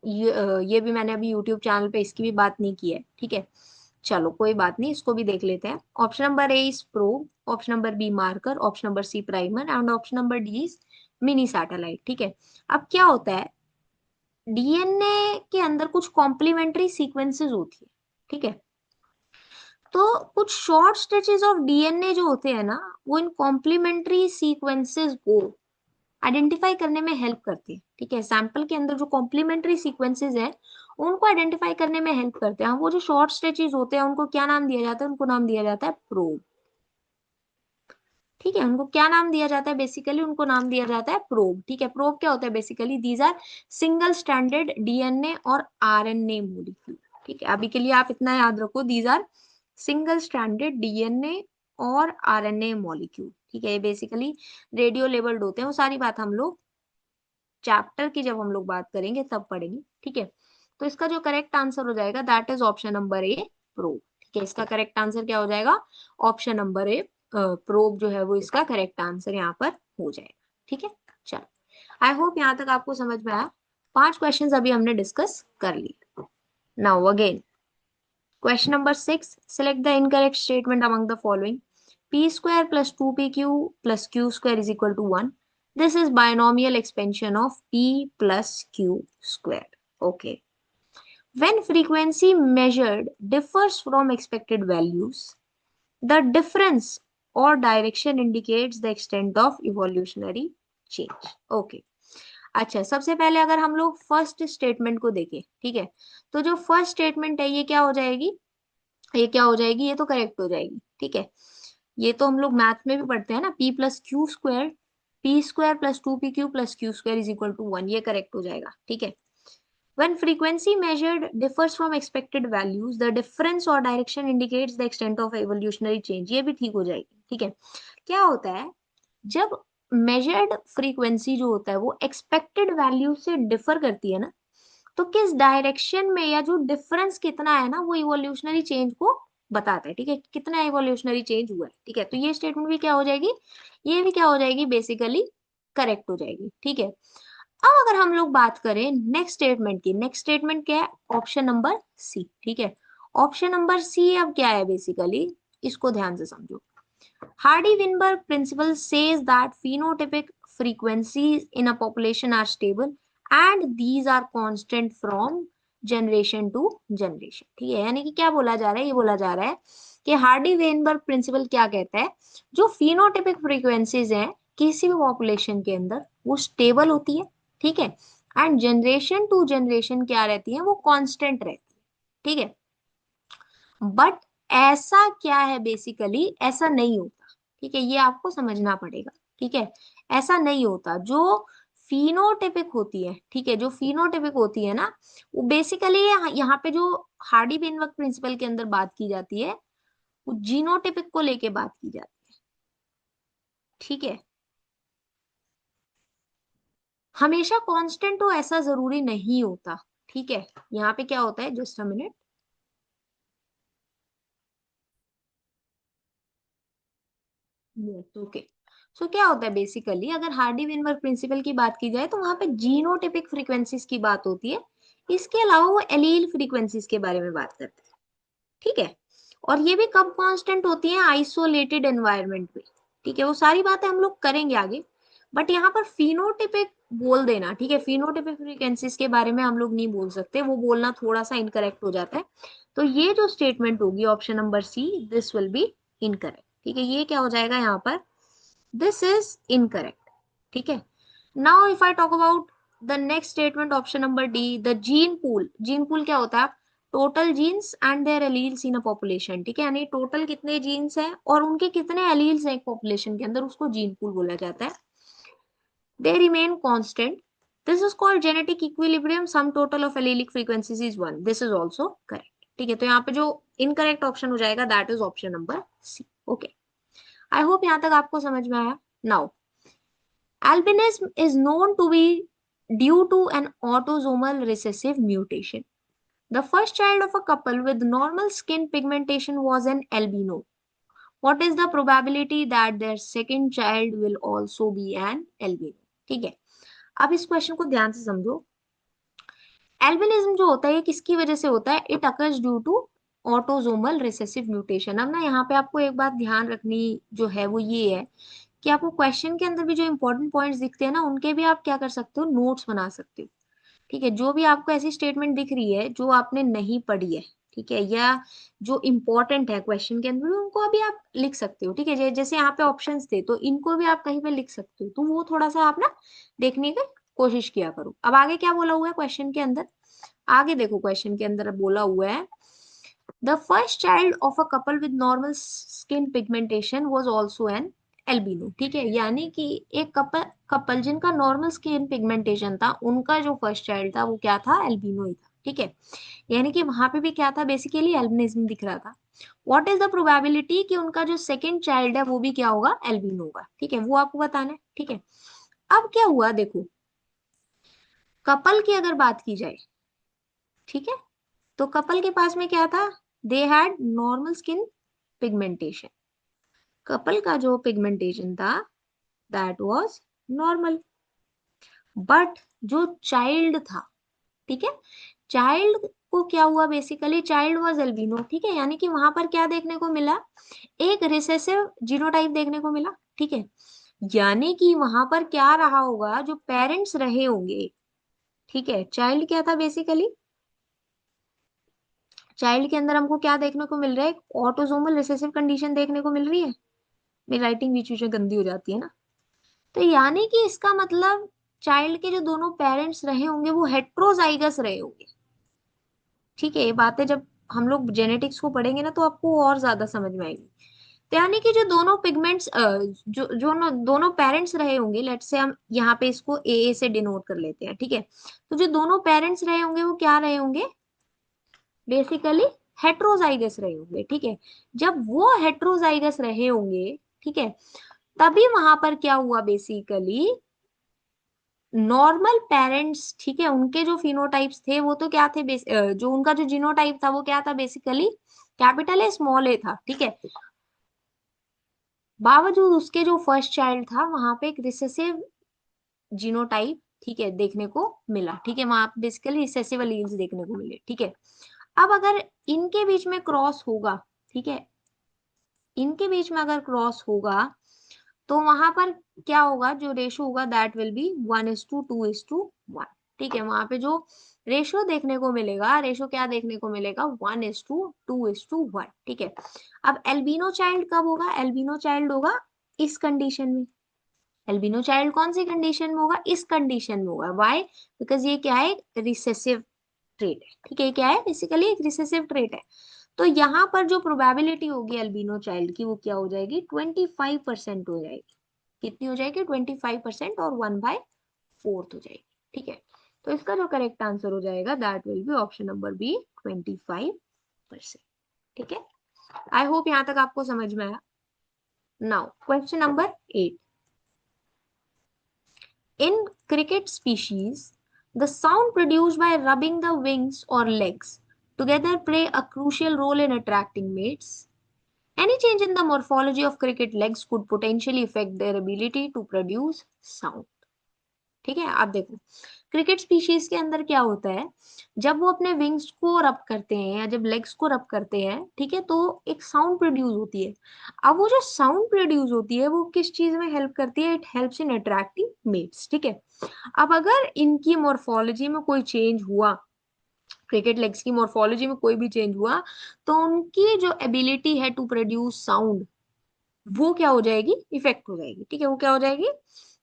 ये भी मैंने अभी YouTube चैनल पे इसकी भी बात नहीं की है। ठीक है, चलो कोई बात नहीं, इसको भी देख लेते हैं। Option number A is probe, option number B marker, option number C primer and option number D is mini satellite. ठीक है, अब क्या होता है, DNA के अंदर कुछ कॉम्प्लीमेंट्री सीक्वेंसेस होती है। ठीक है, तो कुछ शॉर्ट स्ट्रेचेस ऑफ DNA जो होते हैं ना, वो इन कॉम्प्लीमेंट्री सीक्वेंसेस को आइडेंटिफाई करने में हेल्प करते हैं। ठीक है, सैंपल के अंदर जो कॉम्प्लीमेंट्री सीक्वेंसेस है उनको आइडेंटिफाई करने में हेल्प करते हैं। वो जो शॉर्ट स्ट्रेचेस होते हैं उनको क्या नाम दिया जाता है, उनको नाम दिया जाता है प्रोब। ठीक है, उनको क्या नाम दिया जाता है बेसिकली, उनको नाम दिया जाता है प्रोब। ठीक है, प्रोब क्या होता है basically, these are single stranded DNA और RNA मॉलिक्यूल। ठीक है, अभी के लिए आप इतना याद रखो, these are single stranded DNA और RNA मॉलिक्यूल। ठीक है, ये बेसिकली रेडियो लेबल्ड होते हैं। वो सारी बात हम लोग चैप्टर की जब हम लोग बात करेंगे तब पढ़ेंगे। ठीक है, तो इसका जो करेक्ट आंसर हो जाएगा that is option number A, probe. ठीक है, इसका करेक्ट आंसर क्या हो जाएगा? ऑप्शन नंबर ए, प्रोब जो है वो इसका करेक्ट आंसर यहाँ पर हो जाएगा। ठीक है, चलो, आई होप यहाँ तक आपको समझ में आया। 5 क्वेश्चंस अभी हमने डिस्कस कर लिए। Now again question number 6, select the incorrect statement among the following. P square plus 2pq plus q square is equal to 1. This is binomial expansion of p plus q square. Okay. When frequency measured differs from expected values, the difference or direction indicates the extent of evolutionary change. Okay. अच्छा, सबसे पहले अगर हम लोग first statement को देखें, ठीक है, तो जो फर्स्ट स्टेटमेंट है ये क्या हो जाएगी? ये क्या हो जाएगी? ये तो करेक्ट हो जाएगी। ठीक है, ये तो हम लोग मैथ में भी पढ़ते हैं ना, P plus Q square, P square plus 2pq plus Q square is equal to 1, ये करेक्ट हो जाएगा। ठीक है, when frequency measured differs from expected values, the difference or direction indicates the extent of evolutionary change, ये भी ठीक हो जाएगी। ठीक है, क्या होता है जब मेजर्ड फ्रीक्वेंसी जो होता है वो एक्सपेक्टेड वैल्यू से डिफर करती है ना, तो किस डायरेक्शन में या जो डिफरेंस कितना है ना वो इवोल्यूशनरी चेंज को बताता है। ठीक है, कितना इवोल्यूशनरी चेंज हुआ है। ठीक है, तो ये स्टेटमेंट भी क्या हो जाएगी? ये भी क्या हो जाएगी? बेसिकली करेक्ट हो जाएगी। ठीक है, अब अगर हम लोग बात करें नेक्स्ट स्टेटमेंट की, नेक्स्ट स्टेटमेंट क्या है? Option number C. ठीक है, ऑप्शन नंबर सी अब क्या है बेसिकली, इसको ध्यान से समझो। Hardy-Weinberg principle says that phenotypic frequencies in a population are stable and these are constant from generation to generation. ठीक है, यानी कि क्या बोला जा रहा है? ये बोला जा रहा है कि हार्डी वेनबर्ग प्रिंसिपल क्या कहता है, जो फिनोटिपिक फ्रीक्वेंसीज हैं किसी भी पॉपुलेशन के अंदर वो स्टेबल होती है। ठीक है, एंड जनरेशन टू जनरेशन क्या रहती है? वो कांस्टेंट रहती है। ठीक है, बट ऐसा क्या है बेसिकली, ऐसा नहीं होता। ठीक है, ये आपको समझना पड़ेगा। ठीक है, ऐसा नहीं होता। जो फिनोटिपिक होती है, ठीक है, जो फिनोटिपिक होती है ना, वो बेसिकली यहाँ पे जो हार्डी बेनवर्क प्रिंसिपल के अंदर बात की जाती है वो जीनोटिपिक को लेके बात की जाती है। ठीक है, हमेशा कांस्टेंट हो ऐसा जरूरी नहीं होता। ठीक है, यहाँ पे क्या होता है, just a minute. Yes, okay. So क्या होता है बेसिकली, अगर हार्डी वेनबर्ग प्रिंसिपल की बात की जाए तो वहां पे जीनोटिपिक फ्रीक्वेंसीज की बात होती है। इसके अलावा वो एलील फ्रीक्वेंसीज के बारे में बात करते हैं। ठीक है, और ये भी कब कांस्टेंट होती है? आइसोलेटेड एनवायरनमेंट में। ठीक है, वो सारी बातें हम लोग करेंगे आगे, बट यहाँ पर फिनोटिपिक बोल देना, ठीक है, फिनोटिपिक फ्रीक्वेंसीज के बारे में हम लोग नहीं बोल सकते, वो बोलना थोड़ा सा इनकरेक्ट हो जाता है। तो ये जो स्टेटमेंट होगी option number C, this will be incorrect. ठीक है, ये क्या हो जाएगा यहाँ पर? This is incorrect. ठीक है, now if I talk about the next statement, option number D, the gene pool. Gene pool क्या होता है? Total genes and their alleles in a population. ठीक है, यानी टोटल कितने जीन्स हैं और उनके कितने एलील्स हैं एक पॉपुलेशन के अंदर, उसको जीन पूल बोला जाता है। They remain constant, this is called genetic equilibrium, sum total of allelic frequencies is 1, this is also correct. ठीक है, तो यहाँ पे जो इनकरेक्ट ऑप्शन हो जाएगा that is option number C. Okay, I hope यहाँ तक आपको समझ में आया। Now albinism is known to be due to an autosomal recessive mutation. The first child of a couple with normal skin pigmentation was an albino. What is the probability that their second child will also be an albino? ठीक है, अब इस question को ध्यान से समझो। Albinism जो होता है ये किसकी वजह से होता है? It occurs due to autosomal recessive mutation. अब ना यहाँ पे आपको एक बात ध्यान रखनी जो है वो ये है कि आपको क्वेश्चन के अंदर भी जो इंपॉर्टेंट पॉइंट्स दिखते हैं ना उनके भी आप क्या कर सकते हो? नोट्स बना सकते हो। ठीक है, जो भी आपको ऐसी स्टेटमेंट दिख रही है जो आपने नहीं पढ़ी है, ठीक है, या जो इंपॉर्टेंट है क्वेश्चन के अंदर, उनको अभी आप लिख सकते हो। ठीक है, जैसे यहाँ पे ऑप्शंस थे तो इनको भी आप कहीं पे लिख सकते हो, तो वो थोड़ा सा आप ना देखने की कोशिश किया करो। अब आगे क्या बोला हुआ है क्वेश्चन के अंदर? आगे देखो, क्वेश्चन के अंदर बोला हुआ है the first child of a couple with normal skin pigmentation was also an albino. ठीक है, यानी कि एक कपल कपल जिनका नॉर्मल स्किन पिगमेंटेशन था, उनका जो फर्स्ट चाइल्ड था वो क्या था? एल्बिनो ही था। ठीक है, यानी कि वहां पे भी क्या था? बेसिकली एल्बिनिज्म दिख रहा था। व्हाट इज द प्रोबेबिलिटी कि उनका जो सेकंड चाइल्ड है वो भी क्या होगा? एल्बिनो होगा। ठीक है, वो आपको बताना है। ठीक है, अब क्या हुआ देखो, कपल की अगर बात की जाए, ठीक है, तो कपल के पास में क्या था? They had normal skin pigmentation. Couple का जो पिगमेंटेशन था दैट वाज नॉर्मल। बट जो चाइल्ड था, ठीक है, चाइल्ड को क्या हुआ, बेसिकली चाइल्ड वाज एल्बिनो, ठीक है, यानी कि वहां पर क्या देखने को मिला, एक रिसेसिव जीनोटाइप देखने को मिला, ठीक है। यानी कि वहां पर क्या रहा होगा, जो पेरेंट्स रहे होंगे, ठीक है, चाइल्ड क्या था बेसिकली, चाइल्ड के अंदर हमको क्या देखने को मिल रहा है, एक ऑटोसोमल रिसेसिव कंडीशन देखने को मिल रही है। मेरी राइटिंग बीच बीच में गंदी हो जाती है ना। तो यानी कि इसका मतलब चाइल्ड के जो दोनों पेरेंट्स रहे होंगे वो हेट्रोजाइगस रहे होंगे, ठीक है। ये बातें जब हम लोग जेनेटिक्स को पढ़ेंगे ना तो आपको और ज्यादा समझ में आएगी। तो यानी कि जो दोनों पिगमेंट्स जो दोनों पेरेंट्स रहे होंगे, लेट से हम यहाँ पे इसको ए से डिनोट कर लेते हैं, ठीक है। तो जो दोनों पेरेंट्स रहे होंगे वो क्या रहे होंगे, बेसिकली हेट्रोजाइगस रहे होंगे, ठीक है। जब वो हेट्रोजाइगस रहे होंगे, ठीक है, तभी वहां पर क्या हुआ बेसिकली, नॉर्मल पेरेंट्स, ठीक है, उनके जो फिनोटाइप्स थे वो तो क्या थे, जो उनका जो जीनोटाइप था वो क्या था बेसिकली, कैपिटल ए स्मॉल ए था, ठीक है। बावजूद उसके जो फर्स्ट चाइल्ड था वहां पे एक रिसेसिव जीनोटाइप, ठीक है, देखने को मिला, ठीक है, वहां पे बेसिकली रिसेसिव एलील्स देखने को मिले, ठीक है। अब अगर इनके बीच में क्रॉस होगा, ठीक है, इनके बीच में अगर क्रॉस होगा तो वहां पर क्या होगा, जो रेशो होगा दैट विल बी 1:2:1, ठीक है। वहां पे जो रेशो देखने को मिलेगा, रेशो क्या देखने को मिलेगा, 1:2:1, ठीक है। अब एल्बिनो चाइल्ड कब होगा, एल्बिनो चाइल्ड होगा इस कंडीशन में। एल्बिनो चाइल्ड कौन सी कंडीशन में होगा, इस कंडीशन में होगा। व्हाई, बिकॉज ये क्या है, रिसेसिव ट्रेट है, ठीक है, क्या है बेसिकली, एक रिसेसिव ट्रेट है। तो यहाँ पर जो प्रोबेबिलिटी होगी एल्बिनो चाइल्ड की वो क्या हो जाएगी, 25% हो जाएगी। कितनी हो जाएगी, 25%, और 1/4 हो जाएगी, ठीक है। तो इसका जो करेक्ट आंसर हो जाएगा that will be option number B, 25%, ठीक है। आई होप यहाँ तक आपको समझ में आया। Now question number 8। In cricket species, the sound produced by rubbing the wings or legs together play a crucial role in attracting mates. Any change in the morphology of cricket legs could potentially affect their ability to produce sound. ठीक है, आप देखो cricket species के अंदर क्या होता है, जब वो अपने विंग्स को रब करते हैं या जब लेग्स को रब करते हैं, ठीक है, तो एक साउंड प्रोड्यूस होती है। अब वो जो साउंड प्रोड्यूस होती है वो किस चीज में हेल्प करती है, it helps in attracting mates, ठीक है। अब अगर इनकी मॉर्फोलॉजी में कोई चेंज हुआ, क्रिकेट लेग्स की मॉर्फोलॉजी में कोई भी चेंज हुआ, तो उनकी जो एबिलिटी है टू प्रोड्यूस साउंड वो क्या हो जाएगी, इफेक्ट हो जाएगी, ठीक है, वो क्या हो जाएगी,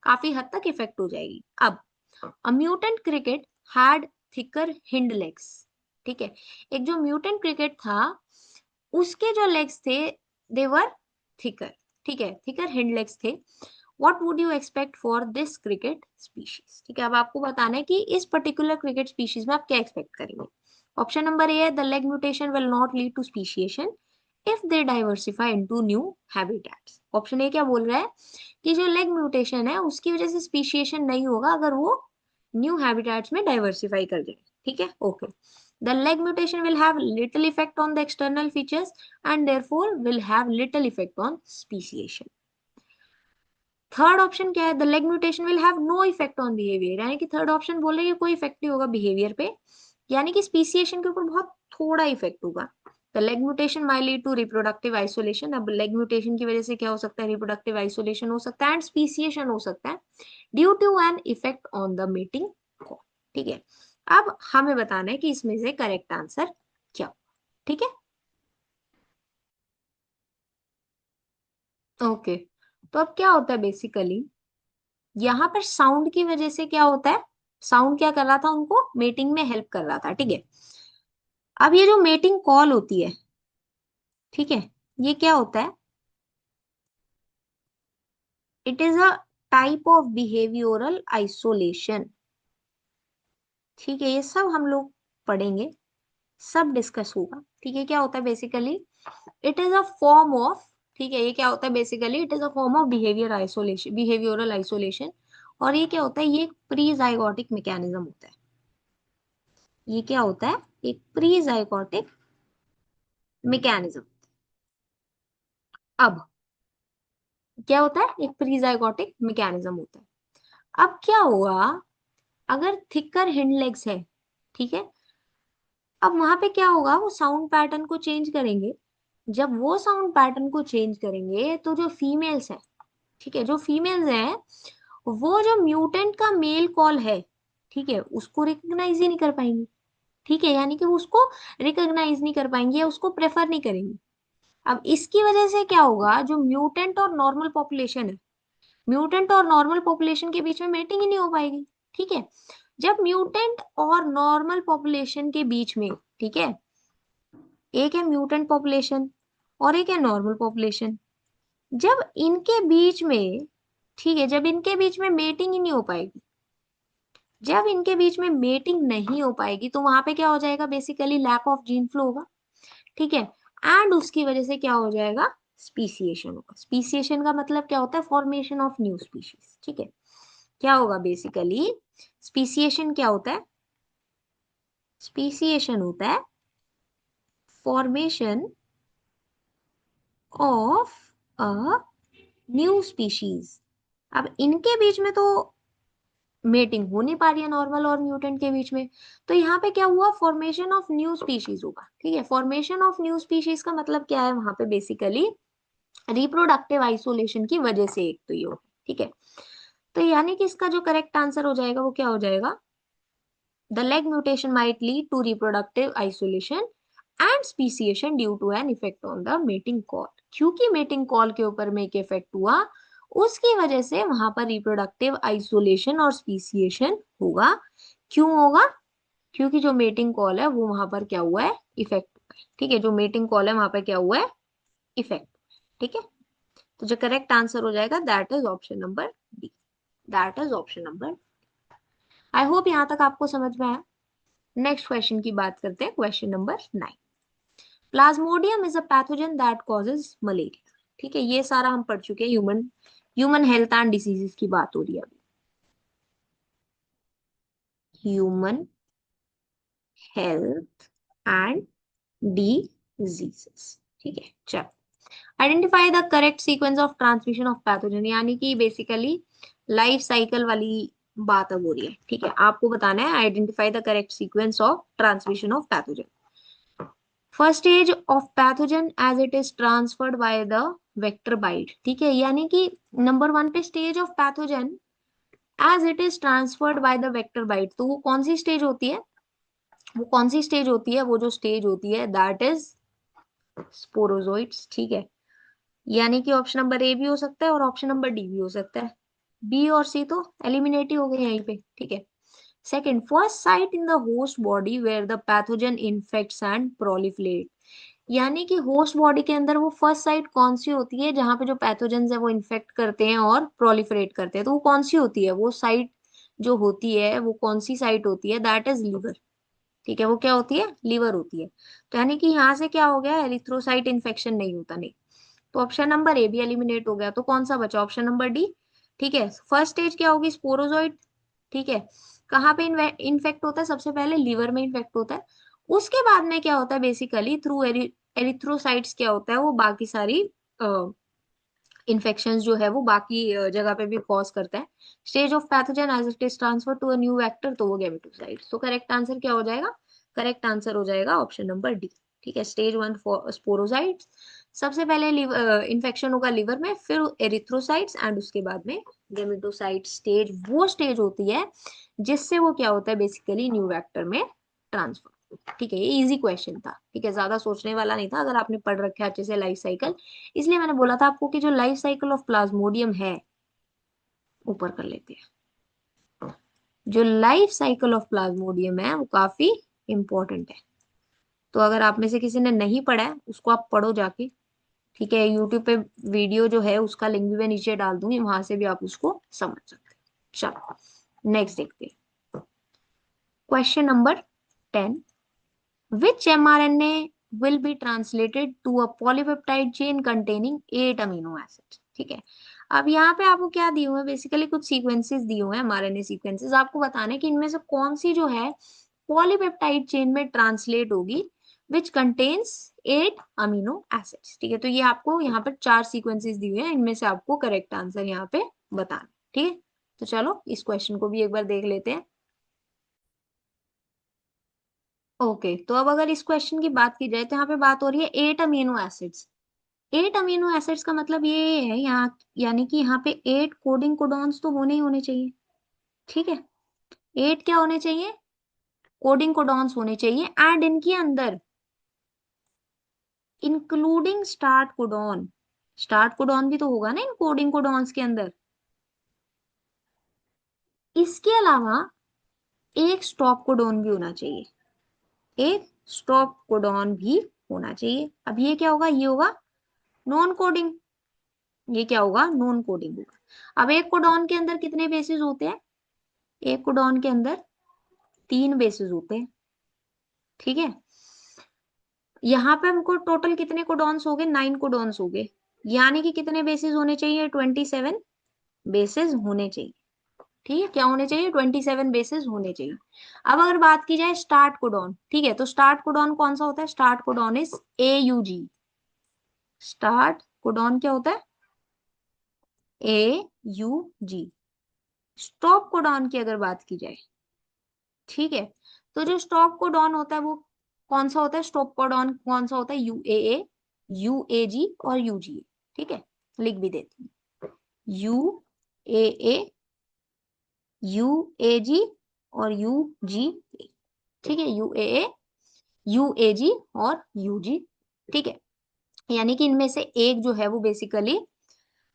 काफी हद तक इफेक्ट हो जाएगी। अब a mutant cricket had thicker hind legs, ठीक है, एक जो म्यूटेंट क्रिकेट था उसके जो लेग्स थे दे वर थिकर, ठीक है, थिकर हिंड लेग्स थे। What would you expect for this cricket species, ठीक है। अब आपको बताना है कि इस पर्टिकुलर क्रिकेट स्पीशीज में आप क्या एक्सपेक्ट करेंगे। ऑप्शन नंबर ए है the leg mutation will not lead to speciation if they diversify into new habitats. Option A क्या बोल रहा है कि जो लेग म्यूटेशन है उसकी वजह से स्पीशिएशन नहीं होगा अगर वो न्यू हैबिटेट्स में डाइवर्सिफाई कर जाए, ठीक है, okay. The leg mutation will have little effect on the external features and therefore will have little effect on speciation. Third option क्या है, the leg mutation will have no effect on behaviour, यानी कि third option बोल रहे हैं कोई effect नहीं होगा बिहेवियर पे, यानी कि स्पीसिएशन के ऊपर बहुत थोड़ा इफेक्ट होगा। The leg mutation may lead to reproductive isolation, अब लेग म्यूटेशन की वजह से क्या हो सकता है, रिप्रोडक्टिव आइसोलेशन हो सकता है एंड स्पीसिएशन हो सकता है due to an effect on the mating call, ठीक है। अब हमें बताना है कि इसमें से करेक्ट आंसर क्या, ठीक है, ओके। तो अब क्या होता है बेसिकली, यहाँ पर साउंड की वजह से क्या होता है, साउंड क्या कर रहा था, उनको मेटिंग में हेल्प कर रहा था, ठीक है। अब ये जो मेटिंग कॉल होती है, ठीक है, ये क्या होता है, it is a type of behavioural isolation, ठीक है। ये सब हम लोग पढ़ेंगे, सब डिस्कस होगा, ठीक है। क्या होता है basically, it is a form of, ठीक है, ये क्या होता है basically, it is a form of behaviour isolation, behavioural isolation. और ये क्या होता है, ये एक प्री जाइगोटिक मैकेनिज्म होता है। ये क्या होता है, एक प्री जाइगोटिक मैकेनिज्म। अब क्या होता है, एक प्रीजाइगोटिक मैकेनिज्म होता है। अब क्या हुआ, अगर थिकर हिंड लेग्स है, ठीक है, अब वहां पे क्या होगा, वो साउंड पैटर्न को चेंज करेंगे। जब वो साउंड पैटर्न को चेंज करेंगे तो जो फीमेल्स है, ठीक है, जो फीमेल्स हैं, वो जो म्यूटेंट का मेल कॉल है, ठीक है, उसको रिकॉग्नाइज ही नहीं कर पाएंगी। ठीक है, यानी कि वो उसको रिकॉग्नाइज नहीं कर पाएंगी या उसको प्रेफर नहीं करेंगी। अब इसकी वजह से क्या होगा, जो म्यूटेंट और नॉर्मल पॉपुलेशन है, म्यूटेंट और नॉर्मल पॉपुलेशन के बीच में मेटिंग ही नहीं हो पाएगी। ठीक है, जब म्यूटेंट और नॉर्मल पॉपुलेशन के बीच में, ठीक है, एक है म्यूटेंट पॉपुलेशन और एक है नॉर्मल पॉपुलेशन, जब इनके बीच में, ठीक है, जब इनके बीच में मेटिंग ही नहीं हो पाएगी, जब इनके बीच में मेटिंग नहीं हो पाएगी, तो वहां पे क्या हो जाएगा, basically lack of gene flow होगा। ठीक है, एंड उसकी वजह से क्या हो जाएगा, स्पीसिएशन होगा। स्पीसिएशन का मतलब क्या होता है, फॉर्मेशन ऑफ न्यू स्पीशीज। ठीक है, क्या होगा बेसिकली, स्पीसिएशन क्या होता है, स्पीसिएशन होता है formation of a new species. अब इनके बीच में तो मेटिंग हो नहीं पा रही है नॉर्मल और म्यूटेंट के बीच में, तो यहाँ पे क्या हुआ, फॉर्मेशन ऑफ न्यू स्पीशीज होगा। ठीक है, फॉर्मेशन ऑफ न्यू स्पीशीज का मतलब क्या है, वहां पे बेसिकली रिप्रोडक्टिव आइसोलेशन की वजह से एक तो ये होगा। ठीक है, तो यानी कि इसका जो करेक्ट आंसर हो जाएगा वो क्या हो जाएगा, the leg mutation might lead to reproductive isolation and speciation due to an effect on the mating call. क्योंकि मेटिंग कॉल के ऊपर में एक इफेक्ट हुआ, उसकी वजह से वहां पर रिप्रोडक्टिव आइसोलेशन और स्पीसिएशन होगा। क्यों होगा, क्योंकि जो मेटिंग कॉल है वो वहां पर क्या हुआ है, इफेक्ट हुआ है। ठीक है, जो मेटिंग कॉल है वहां पर क्या हुआ है, इफेक्ट। ठीक है, तो जो करेक्ट आंसर हो जाएगा that is option number D, that is option number. I hope यहां तक आपको समझ में आया। नेक्स्ट क्वेश्चन की बात करते हैं, question number 9। Plasmodium is a pathogen that causes malaria. ठीक है, ये सारा हम पढ़ चुके हैं, human human health and diseases की बात हो रही है अभी, ह्यूमन हेल्थ एंड डिजीजेस। ठीक है, चलो, identify the correct sequence of transmission of pathogen, यानी कि बेसिकली लाइफ साइकिल वाली बात अब हो रही है। ठीक है, आपको बताना है identify the correct sequence of transmission of pathogen. First stage of pathogen as it is transferred by the vector bite. ठीक है, यानी कि नंबर वन पे stage of pathogen as it is transferred by the vector bite, तो वो कौन सी stage होती है, वो कौन सी स्टेज होती है, वो जो स्टेज होती है दैट इज स्पोरोजोइट्स। ठीक है, यानी कि ऑप्शन नंबर ए भी हो सकता है और ऑप्शन नंबर डी भी हो सकता है। बी और सी तो एलिमिनेट ही हो गए यहीं पे। ठीक है, second, first site in the host body where the pathogen infects and proliferate, यानी कि होस्ट बॉडी के अंदर वो फर्स्ट साइट कौन सी होती है जहां पे जो पैथोजेंस है वो इन्फेक्ट करते हैं और प्रोलिफरेट करते हैं, तो वो कौन सी होती है, वो साइट जो होती है वो कौन सी साइट होती है, दैट इज लीवर। ठीक है, वो क्या होती है, लीवर होती है। तो यानी कि यहाँ से क्या हो गया, एरिथ्रोसाइट इन्फेक्शन नहीं होता, नहीं, तो ऑप्शन नंबर ए भी एलिमिनेट हो गया, तो कौन सा बचा, ऑप्शन नंबर डी। ठीक है, फर्स्ट स्टेज क्या होगी, स्पोरोजोइट। ठीक है, कहाँ पे इन्फेक्ट होता है, सबसे पहले लीवर में इन्फेक्ट होता है, उसके बाद में क्या होता है, बेसिकली थ्रू एरिथ्रोसाइट्स क्या होता है, वो बाकी सारी इन्फेक्शन जो है वो बाकी जगह पे भी कॉज करता है। Stage of pathogen as it is transfer to a new vector, तो वो गैमेटोसाइट्स। तो करेक्ट आंसर क्या हो जाएगा, करेक्ट आंसर हो जाएगा ऑप्शन नंबर डी। ठीक है, स्टेज वन स्पोरोसाइट्स, सबसे पहले इन्फेक्शन होगा लीवर में, फिर एरिथ्रोसाइट्स एंड उसके बाद में गेमेटोसाइट स्टेज, वो स्टेज होती है जिससे वो क्या होता है, बेसिकली न्यू वेक्टर में ट्रांसफर। ठीक है, ये इजी क्वेश्चन था। ठीक है, ज्यादा सोचने वाला नहीं था, अगर आपने पढ़ रखा है अच्छे से लाइफ साइकिल, इसलिए मैंने बोला था आपको कि जो लाइफ साइकिल ऑफ प्लाज्मोडियम है, ऊपर कर लेते हैं, जो लाइफ साइकिल ऑफ प्लाज्मोडियम है वो काफी इंपॉर्टेंट है। तो अगर आप में से किसी ने नहीं पढ़ा है उसको आप पढ़ो जाके। ठीक है, यूट्यूब पे वीडियो जो है उसका लिंक भी मैं नीचे डाल दूंगी, वहां से भी आप उसको समझ सकते हैं। चलो नेक्स्ट देखते हैं, question number 10, which mRNA will be translated to a polypeptide chain containing 8 amino acids। ठीक है, अब यहाँ पे आपको क्या दिए हुए हैं, बेसिकली कुछ सीक्वेंसेस दिए हुए हैं, mRNA सीक्वेंसेस, आपको बताना है कि इनमें से कौन सी जो है पॉलीपेप्टाइड चेन में ट्रांसलेट होगी विच कंटेन्स 8 अमीनो एसिड्स। ठीक है, तो ये आपको यहाँ पर 4 सीक्वेंसेस दिए हैं, इनमें से आपको करेक्ट आंसर यहाँ पे बताना। ठीक है, तो चलो इस क्वेश्चन को भी एक बार देख लेते हैं। ओके, तो अब अगर इस क्वेश्चन की बात की जाए तो यहाँ पे बात हो रही है 8 अमीनो एसिड्स। 8 अमीनो एसिड्स का मतलब ये है यहाँ, यानी कि यहाँ पे 8 कोडिंग कोडॉन्स तो होने ही होने चाहिए। ठीक है, 8 क्या होने चाहिए, कोडिंग कोडॉन्स होने चाहिए, एंड इनके अंदर including start codon, start codon भी तो होगा ना इन कोडिंग कोडॉन्स के अंदर। इसके अलावा एक स्टॉप कोडॉन भी होना चाहिए, एक स्टॉप कोडॉन भी होना चाहिए। अब ये क्या होगा, ये होगा नॉन कोडिंग, ये क्या होगा, नॉन कोडिंग होगा। अब एक कोडॉन के अंदर कितने बेसिस होते हैं, एक कोडॉन के अंदर 3 बेसिस होते हैं। ठीक है, यहाँ पे हमको टोटल कितने कोडॉन्स हो गए, 9 कोडॉन्स हो गए, यानी कि कितने बेसिस होने चाहिए, 27 बेसिस होने चाहिए। ठीक है, क्या होने चाहिए, 27 बेसिस होने चाहिए। अब अगर बात की जाए स्टार्ट कोडॉन, ठीक है, तो स्टार्ट कोडॉन कौन सा होता है, start codon is AUG। Start codon क्या होता है, AUG। स्टॉप कोडॉन की अगर बात की जाए, ठीक है, तो जो स्टॉप कोडॉन होता है वो कौन सा होता है, स्टॉप कोडॉन कौन सा होता है, UAA, UAG और UGA। ठीक है, लिख भी देती हूँ, UAA, UAG और UGA। ठीक है, UAA, UAG और UG। ठीक है, यानी कि इनमें से एक जो है वो बेसिकली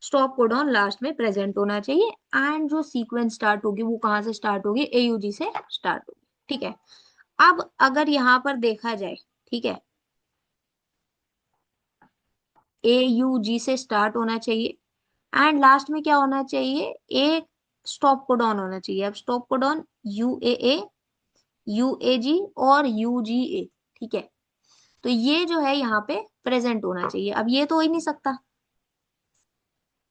स्टॉप कोडॉन लास्ट में प्रेजेंट होना चाहिए, एंड जो सीक्वेंस स्टार्ट होगी वो कहाँ से स्टार्ट होगी, AUG से स्टार्ट होगी। ठीक है, अब अगर यहां पर देखा जाए, ठीक है, AUG से स्टार्ट होना चाहिए, एंड लास्ट में क्या होना चाहिए, एक स्टॉप कोडॉन होना चाहिए। अब स्टॉप कोडॉन UAA, UAG और UGA। ठीक है, तो ये जो है यहाँ पे प्रेजेंट होना चाहिए। अब ये तो हो ही नहीं सकता,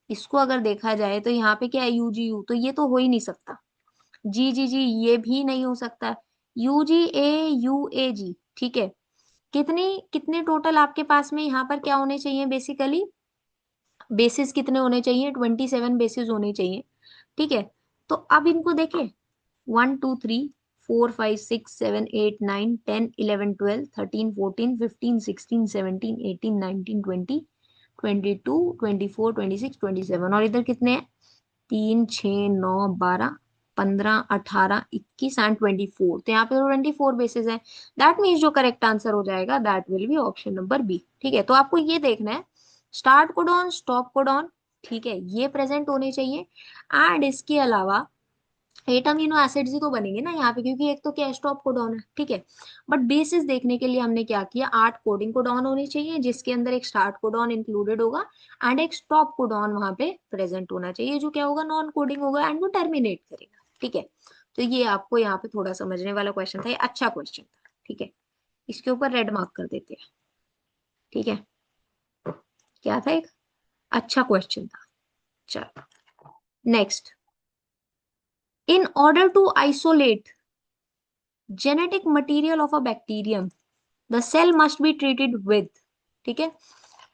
इसको अगर देखा जाए तो यहाँ पे क्या है, UGU, तो ये तो हो ही नहीं सकता। GGG ये भी नहीं हो सकता, UGA, UAG। ठीक है, कितनी कितने टोटल आपके पास में यहाँ पर क्या होने चाहिए, बेसिकली बेसिस कितने होने चाहिए, 27 बेसिस होने चाहिए। ठीक है, तो अब इनको देखें, 1 2 3 4 5 6 7 8 9 10 11 12 13 14 15 16 17 18 19 20 21 22 23 24 26 27, और इधर कितने हैं, 3 6 9 12 15 18 21 एंड 24, तो यहाँ पे तो 24 बेसिस है। दैट मीन्स जो करेक्ट आंसर हो जाएगा that will be option number B. ठीक है, तो आपको ये देखना है स्टार्ट कोडॉन, स्टॉप कोडॉन, ठीक है, ये प्रेजेंट होने चाहिए, एंड इसके अलावा 8 अमीनो एसिड्स ही तो बनेंगे ना यहाँ पे, क्योंकि एक तो क्या स्टॉप कोडॉन है। ठीक है, बट बेसिस देखने के लिए हमने क्या किया, 8 कोडिंग कोडॉन होने चाहिए जिसके अंदर एक स्टार्ट कोडॉन इंक्लूडेड होगा, एंड एक स्टॉप कोडॉन वहां पे प्रेजेंट होना चाहिए जो क्या होगा, नॉन कोडिंग होगा, एंड वो टर्मिनेट करेगा। ठीक है, तो ये आपको यहाँ पे थोड़ा समझने वाला क्वेश्चन था, ये अच्छा क्वेश्चन था। ठीक है, इसके ऊपर रेड मार्क कर देते हैं। ठीक है, क्या था, एक अच्छा क्वेश्चन था। चलो next, in order to isolate genetic material of a bacterium the cell must be treated with। ठीक है,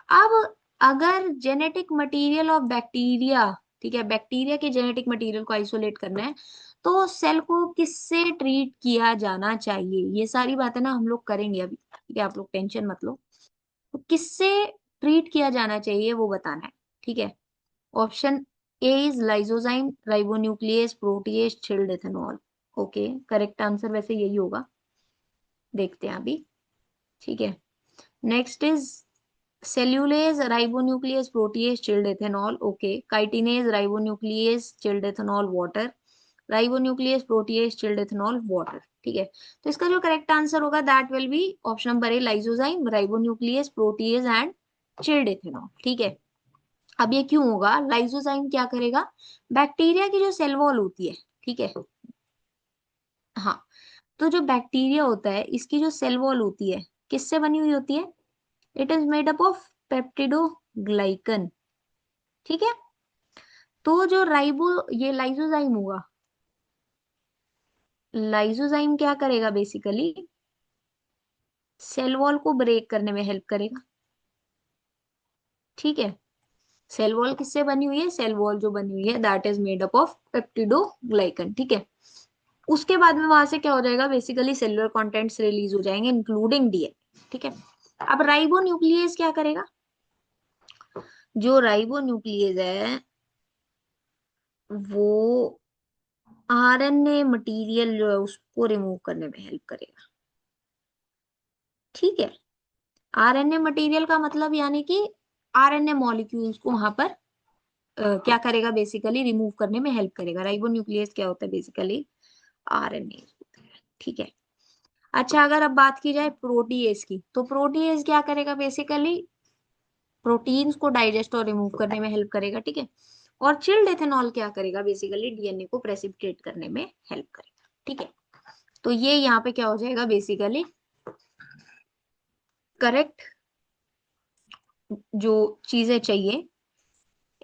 अब अगर जेनेटिक मटेरियल ऑफ बैक्टीरिया, ठीक है, बैक्टीरिया के जेनेटिक मटेरियल को आइसोलेट करना है तो सेल को किससे ट्रीट किया जाना चाहिए, ये सारी बातें ना हम लोग करेंगे अभी। ठीक है, आप लोग टेंशन मत लो, तो किससे ट्रीट किया जाना चाहिए वो बताना है। ठीक है, option A is lysozyme, ribonuclease, protease, chilled ethanol. Okay, correct answer वैसे यही होगा, देखते हैं अभी। ठीक है, next is cellulase, ribonuclease, protease, chilled ethanol. Okay, chitinase, ribonuclease, chilled ethanol, water, ribonuclease, protease, chilled ethanol, water. ठीक है, तो इसका जो करेक्ट आंसर होगा that will be option number A, lysozyme, ribonuclease, protease and chilled ethanol. ठीक है, अब ये क्यों होगा, लाइसोजाइम क्या करेगा, बैक्टीरिया की जो सेल वॉल होती है, ठीक है, हाँ, तो जो बैक्टीरिया होता है इसकी जो सेल वॉल होती है किससे बनी हुई होती है, it is made up of peptidoglycan. ठीक है, तो जो राइबो ये लाइसोजाइम होगा, लाइसोजाइम क्या करेगा बेसिकली, सेल वॉल को ब्रेक करने में हेल्प करेगा। ठीक है, सेल वॉल किससे बनी हुई है? सेल वॉल जो बनी हुई है that is made up of peptidoglycan. ठीक है, उसके बाद में वहां से क्या हो जाएगा, बेसिकली सेलुलर कंटेंट्स रिलीज हो जाएंगे इंक्लूडिंग डीएनए। ठीक है, अब राइबो न्यूक्लियस क्या करेगा? जो राइबो न्यूक्लियस है वो आरएनए मटेरियल जो है उसको रिमूव करने में हेल्प करेगा। ठीक है, आरएनए मटेरियल का मतलब यानी कि आरएनए मॉलिक्यूल्स को वहां पर क्या करेगा, बेसिकली रिमूव करने में हेल्प करेगा। राइबो न्यूक्लियस क्या होता है? Basically RNA. ठीक है, अच्छा अगर अब बात की जाए प्रोटीएज की, तो प्रोटीएज क्या करेगा? बेसिकली प्रोटीन्स को डाइजेस्ट और रिमूव करने में हेल्प करेगा। ठीक है, और चिल्ड एथेनॉल क्या करेगा? बेसिकली डीएनए को प्रेसिपिटेट करने में हेल्प करेगा। ठीक है, तो ये यहाँ पे क्या हो जाएगा, बेसिकली करेक्ट जो चीजें चाहिए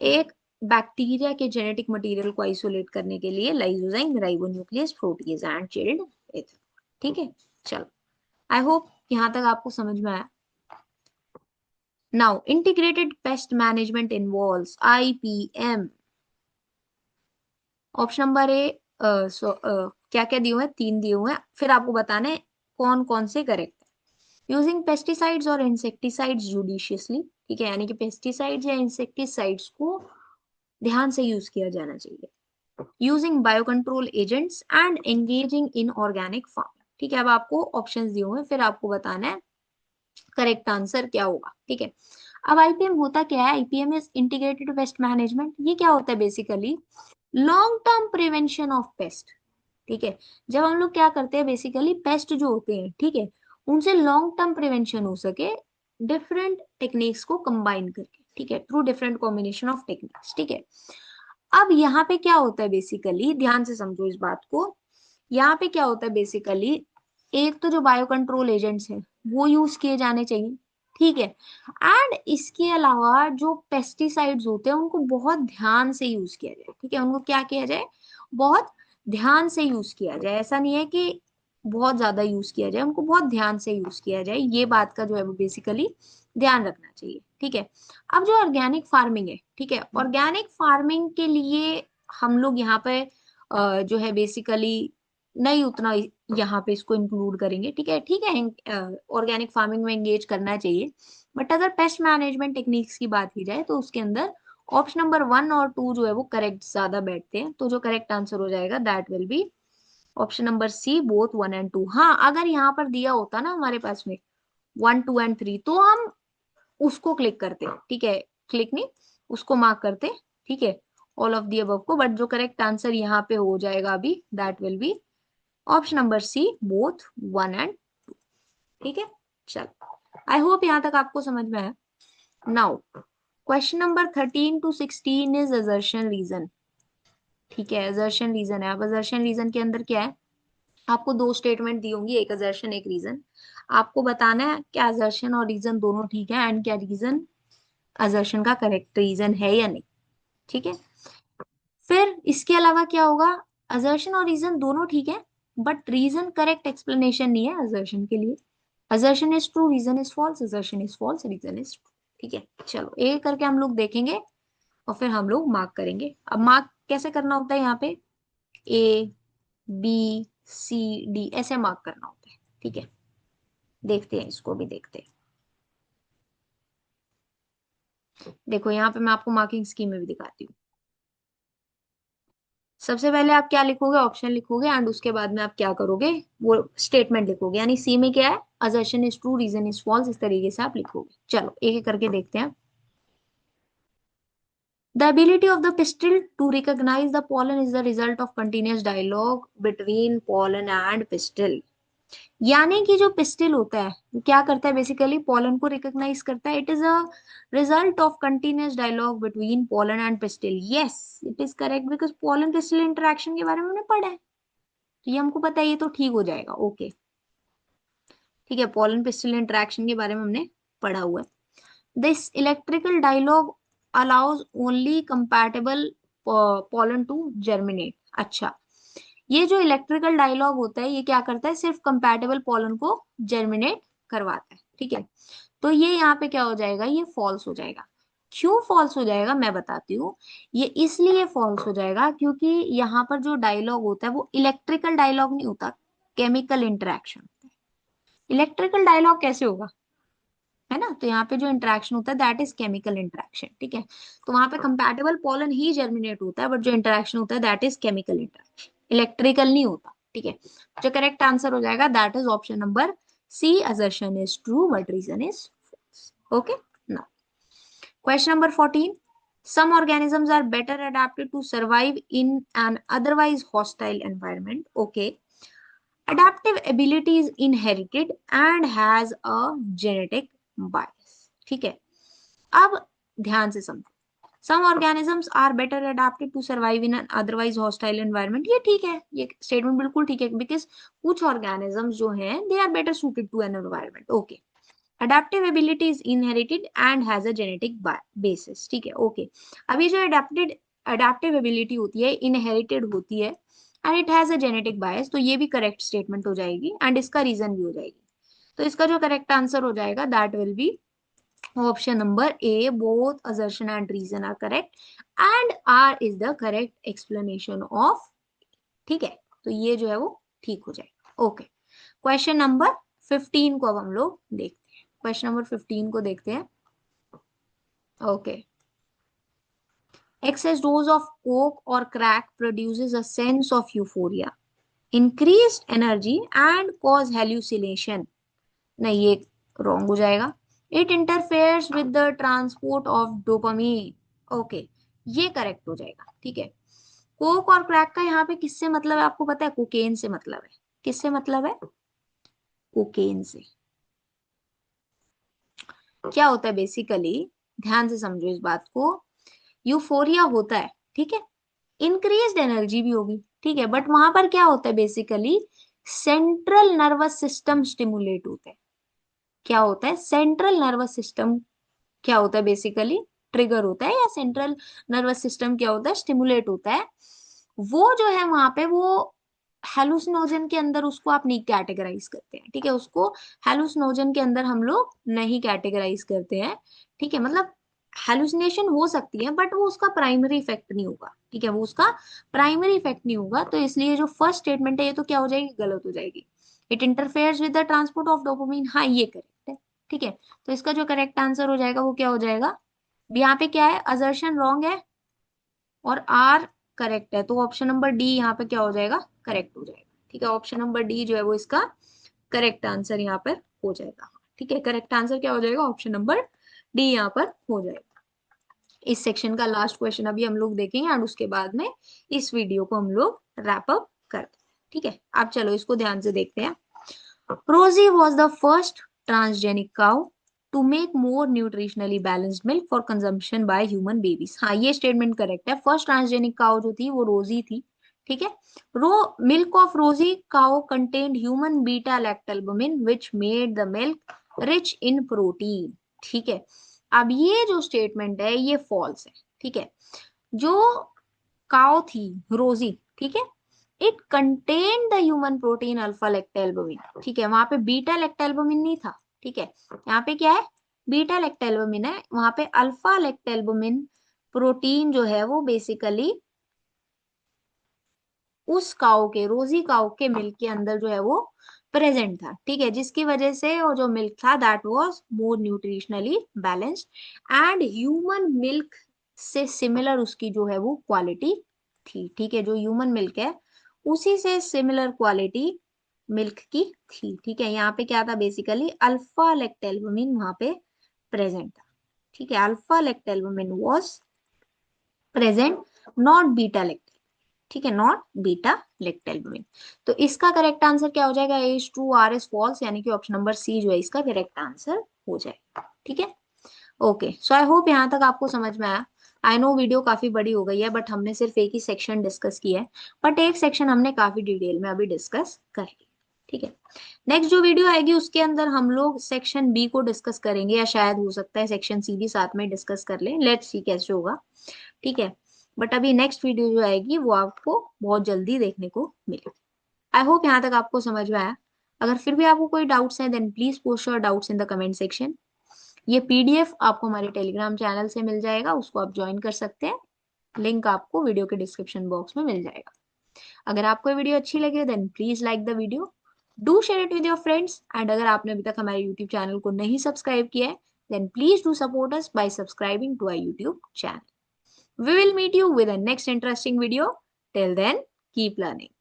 एक बैक्टीरिया के जेनेटिक मटेरियल को आइसोलेट करने के लिए, lysozyme, ribonuclease, proteases and chilled ethanol. ठीक है, चलो आई होप यहां तक आपको समझ में आया। Now integrated pest management involves IPM. Option number ए, क्या क्या दिए हुए हैं? 3 दिए हुए हैं, फिर आपको बताना है कौन कौन से करेक्ट है। यूजिंग पेस्टिसाइड्स और इंसेक्टिसाइड्स जुडिशियसली। ठीक है, यानी कि पेस्टिसाइड्स या इंसेक्टिसाइड्स को ध्यान से यूज किया जाना चाहिए। Using biocontrol agents and engaging in organic farming. ठीक है, अब आपको ऑप्शंस दिए हुए हैं, फिर आपको बताना है करेक्ट आंसर क्या होगा। ठीक है, अब आईपीएम होता क्या है? IPM is integrated pest management. ये क्या होता है? Basically long term prevention of paste. ठीक है, जब हम लोग क्या करते हैं, बेसिकली पेस्ट जो होते हैं, ठीक है, उनसे लॉन्ग टर्म प्रिवेंशन हो सके डिफरेंट टेक्निक्स को कंबाइन करके। ठीक है, through different combination of techniques. ठीक है, अब यहाँ पे क्या होता है, बेसिकली ध्यान से समझो इस बात को। यहाँ पे क्या होता है, बेसिकली एक तो जो बायो कंट्रोल एजेंट्स हैं वो यूज किए जाने चाहिए। ठीक है, एंड इसके अलावा जो पेस्टिसाइड्स होते हैं उनको बहुत ध्यान से यूज किया जाए। ठीक है, उनको क्या किया जाए? बहुत ध्यान से यूज किया जाए। ऐसा नहीं है कि बहुत ज्यादा यूज किया जाए, उनको बहुत ध्यान से यूज किया जाए। ये बात का जो है वो बेसिकली ध्यान रखना चाहिए। ठीक है, अब जो ऑर्गेनिक फार्मिंग है, ठीक है, ऑर्गेनिक फार्मिंग के लिए हम लोग यहाँ पे जो है बेसिकली नहीं उतना यहाँ पे इसको इंक्लूड करेंगे। ठीक है, ठीक है, ऑर्गेनिक फार्मिंग में एंगेज करना चाहिए, बट अगर पेस्ट मैनेजमेंट टेक्निक्स की बात की जाए तो उसके अंदर ऑप्शन नंबर 1 और 2 जो है वो करेक्ट ज्यादा बैठते हैं। तो जो करेक्ट आंसर हो जाएगा that will be option number C, both 1 and 2। हाँ, अगर यहाँ पर दिया होता ना हमारे पास में 1, 2 एंड 3 तो हम उसको क्लिक करते। ठीक है, क्लिक नहीं, उसको मार्क करते। ठीक है, ऑल ऑफ दी अबव को, बट जो करेक्ट आंसर यहाँ पे हो जाएगा अभी that will be option number C, both 1 and. ठीक है, चलो आई होप यहाँ तक आपको समझ में आया। Now question number 13 to 16 is assertion reason. ठीक है, असर्शन रीजन है। अब असर्शन रीजन के अंदर क्या है? आपको 2 स्टेटमेंट दी होंगी, एक असर्शन एक रीजन। आपको बताना है क्या असर्शन और रीजन दोनों ठीक है, एंड क्या रीजन असर्शन का करेक्ट रीजन है या नहीं। ठीक है, फिर इसके अलावा क्या होगा? असर्शन और रीजन दोनों ठीक है, बट रीजन करेक्ट एक्सप्लेनेशन नहीं है असर्शन के लिए। Assertion is true, reason is false, assertion is false, reason is true. ठीक है, चलो एक करके हम लोग देखेंगे और फिर हम लोग मार्क करेंगे। अब मार्क कैसे करना होता है? यहाँ पे ए बी सी डी ऐसे मार्क करना होता है। ठीक है, देखते हैं, इसको भी देखते हैं। देखो यहाँ पे मैं आपको मार्किंग स्कीम में भी दिखाती हूँ। सबसे पहले आप क्या लिखोगे? ऑप्शन लिखोगे, एंड उसके बाद में आप क्या करोगे? वो स्टेटमेंट लिखोगे। यानी सी में क्या है? Assertion is true, reason is false, इस तरीके से आप लिखोगे। चलो एक एक करके देखते हैं। The ability of the pistil to recognize the pollen is the result of continuous dialogue between pollen and pistil. यानी कि जो पिस्टिल होता है वो क्या करता है? बेसिकली पॉलन को रिकॉग्नाइज करता है। It is a result of continuous dialogue between pollen and pistil. Yes, it is correct, because pollen pistil interaction के बारे में हमने पढ़ा है, तो ये हमको पता है, ये तो ठीक हो जाएगा। ओके, ठीक है, पॉलन पिस्टिल इंटरेक्शन के बारे में हमने पढ़ा हुआ है। This electrical dialogue allows only compatible pollen to germinate. अच्छा, ये जो इलेक्ट्रिकल डायलॉग होता है ये क्या करता है? सिर्फ कंपैटिबल पॉलन को जर्मिनेट करवाता है, ठीक है। तो ये यहाँ पे क्या हो जाएगा, ये फॉल्स हो जाएगा। क्यों फॉल्स हो जाएगा मैं बताती हूँ। ये इसलिए फॉल्स हो जाएगा क्योंकि यहाँ पर जो डायलॉग होता है वो इलेक्ट्रिकल डायलॉग नहीं होता, केमिकल इंटरेक्शन होता है। इलेक्ट्रिकल डायलॉग कैसे होगा, है ना। तो यहाँ पे जो इंटरेक्शन होता है दैट इज केमिकल इंटरेक्शन, ठीक है। तो वहां पे कंपैटिबल पोलन ही जर्मिनेट होता है, बट जो इंटरेक्शन होता है that is chemical interaction, electrical नहीं होता, ठीक है। जो करेक्ट आंसर हो जाएगा that is option number C, assertion is true but reason is false. Okay, now question number 14, some organisms are better adapted to survive in an otherwise hostile environment. Okay, adaptive ability is inherited and has a genetic bias, ठीक है। अब ध्यान से समझो, some organisms are better adapted to survive in an otherwise hostile environment, ये ठीक है, ये स्टेटमेंट बिल्कुल ठीक है, बिकॉज कुछ ऑर्गेनिजम्स जो हैं they are better suited to an environment. Okay, adaptive ability is inherited and has a genetic basis, ठीक है। ओके, अभी जो अडेप्टिव एबिलिटी होती है इनहेरिटेड होती है and it has a genetic bias, तो ये भी करेक्ट स्टेटमेंट हो जाएगी एंड इसका रीजन भी हो जाएगी। तो इसका जो करेक्ट आंसर हो जाएगा that will B option number A, both assertion and reason are correct and R is the correct explanation of, ठीक है। तो ये जो है वो ठीक हो जाएगा। ओके, क्वेश्चन नंबर 15 को अब हम लोग देखते हैं, क्वेश्चन नंबर 15 को देखते हैं। Okay, excess dose of coke or crack produces a sense of euphoria, increased energy and cause hallucination, नहीं ये रॉन्ग हो जाएगा। It interferes with the transport of dopamine, okay, ये करेक्ट हो जाएगा, ठीक है। कोक और क्रैक का यहाँ पे किससे मतलब है आपको पता है, कोकेन से मतलब है। किससे मतलब है, कोकेन से। क्या होता है बेसिकली, ध्यान से समझो इस बात को, यूफोरिया होता है, ठीक है, इंक्रीज्ड एनर्जी भी होगी, ठीक है, बट वहां पर क्या होता है basically, central nervous system stimulate होता है। क्या होता है, सेंट्रल नर्वस सिस्टम क्या होता है बेसिकली, ट्रिगर होता है, या सेंट्रल नर्वस सिस्टम क्या होता है, स्टिमुलेट होता है। वो जो है वहां पे वो हेलुसिनोजन के अंदर उसको आप नहीं कैटेगराइज करते हैं, ठीक है, उसको हेलुसिनोजन के अंदर हम लोग नहीं कैटेगराइज करते हैं, ठीक है। मतलब हेलुसिनेशन हो सकती है बट वो उसका प्राइमरी इफेक्ट नहीं होगा, ठीक है, वो उसका प्राइमरी इफेक्ट नहीं होगा। तो इसलिए जो फर्स्ट स्टेटमेंट है ये तो क्या हो जाएगी, गलत हो जाएगी। It interferes with the transport of dopamine, हाँ ये करेक्ट है, ठीक है। तो इसका जो करेक्ट आंसर हो जाएगा वो क्या हो जाएगा, यहाँ पे क्या है, असर्शन रॉन्ग है और आर करेक्ट है, तो ऑप्शन नंबर डी यहाँ पे क्या हो जाएगा, करेक्ट हो जाएगा, ठीक है। ऑप्शन नंबर डी जो है वो इसका करेक्ट आंसर यहाँ पर हो जाएगा, ठीक है। करेक्ट आंसर क्या हो जाएगा, ऑप्शन नंबर डी यहाँ पर हो जाएगा। इस सेक्शन का लास्ट क्वेश्चन अभी हम लोग देखेंगे एंड उसके बाद में इस वीडियो को हम लोग रैप अप करते हैं, ठीक है। आप चलो इसको ध्यान से देखते हैं। Rosie was the first transgenic cow to make more nutritionally balanced milk for consumption by human babies. हाँ ये स्टेटमेंट करेक्ट है, फर्स्ट ट्रांसजेनिक काउ जो थी वो रोजी थी, ठीक है। Raw milk of Rosie cow contained human beta lactalbumin which made the milk rich in protein, ठीक है। अब ये जो स्टेटमेंट है ये फॉल्स है, ठीक है। जो काउ थी रोजी, ठीक है, it contain the human protein alpha lactalbumin, ठीक है, वहां पे बीटा लेक्टेल्बुमिन नहीं था, ठीक है। यहाँ पे क्या है, बीटा लेक्टेल्बुमिन है, वहां पे अल्फा लेक्टेल्बुमिन प्रोटीन जो है वो बेसिकली उस काऊ के, रोजी काऊ के मिल्क के अंदर जो है वो प्रेजेंट था, ठीक है, जिसकी वजह से वो जो मिल्क था that was more nutritionally balanced and human milk से सिमिलर उसकी जो है वो क्वालिटी थी, ठीक है। जो ह्यूमन मिल्क है उसी से सिमिलर क्वालिटी मिल्क की थी, ठीक है। यहाँ पे क्या था बेसिकली, अल्फा लेक्टेल्बुमिन वहां पे प्रेजेंट था, ठीक है, alpha lactalbumin was present, not beta, ठीक है, नॉट बीटा लेक्टेल्बुमिन। तो इसका करेक्ट आंसर क्या हो जाएगा, A is true R is false, यानी कि ऑप्शन नंबर सी जो है इसका करेक्ट आंसर हो जाएगा, ठीक है। ओके, सो आई होप यहाँ तक आपको समझ में आया। आई नो वीडियो काफी बड़ी हो गई है बट हमने सिर्फ एक ही सेक्शन डिस्कस किया है, बट एक सेक्शन हमने काफी डिटेल में अभी डिस्कस कर लिया, ठीक है। नेक्स्ट जो वीडियो आएगी उसके अंदर हम लोग सेक्शन बी को डिस्कस करेंगे, या शायद हो सकता है सेक्शन सी भी साथ में डिस्कस कर लें, लेट्स सी कैसे होगा, ठीक है। बट अभी नेक्स्ट वीडियो जो आएगी वो आपको बहुत जल्दी देखने को मिलेगी। आई होप यहाँ तक आपको समझ में आया। अगर फिर भी आपको कोई डाउट्स हैं then please post your doubts in the comment section. ये पीडीएफ आपको हमारे टेलीग्राम चैनल से मिल जाएगा, उसको आप ज्वाइन कर सकते हैं। लिंक आपको वीडियो के डिस्क्रिप्शन बॉक्स में मिल जाएगा। अगर आपको ये वीडियो अच्छी लगे then please like the video, do share it with your friends, and अगर आपने अभी तक हमारे यूट्यूब चैनल को नहीं सब्सक्राइब किया है then please do support us by subscribing to our YouTube channel. We will meet you with a next interesting video. Till then, keep learning.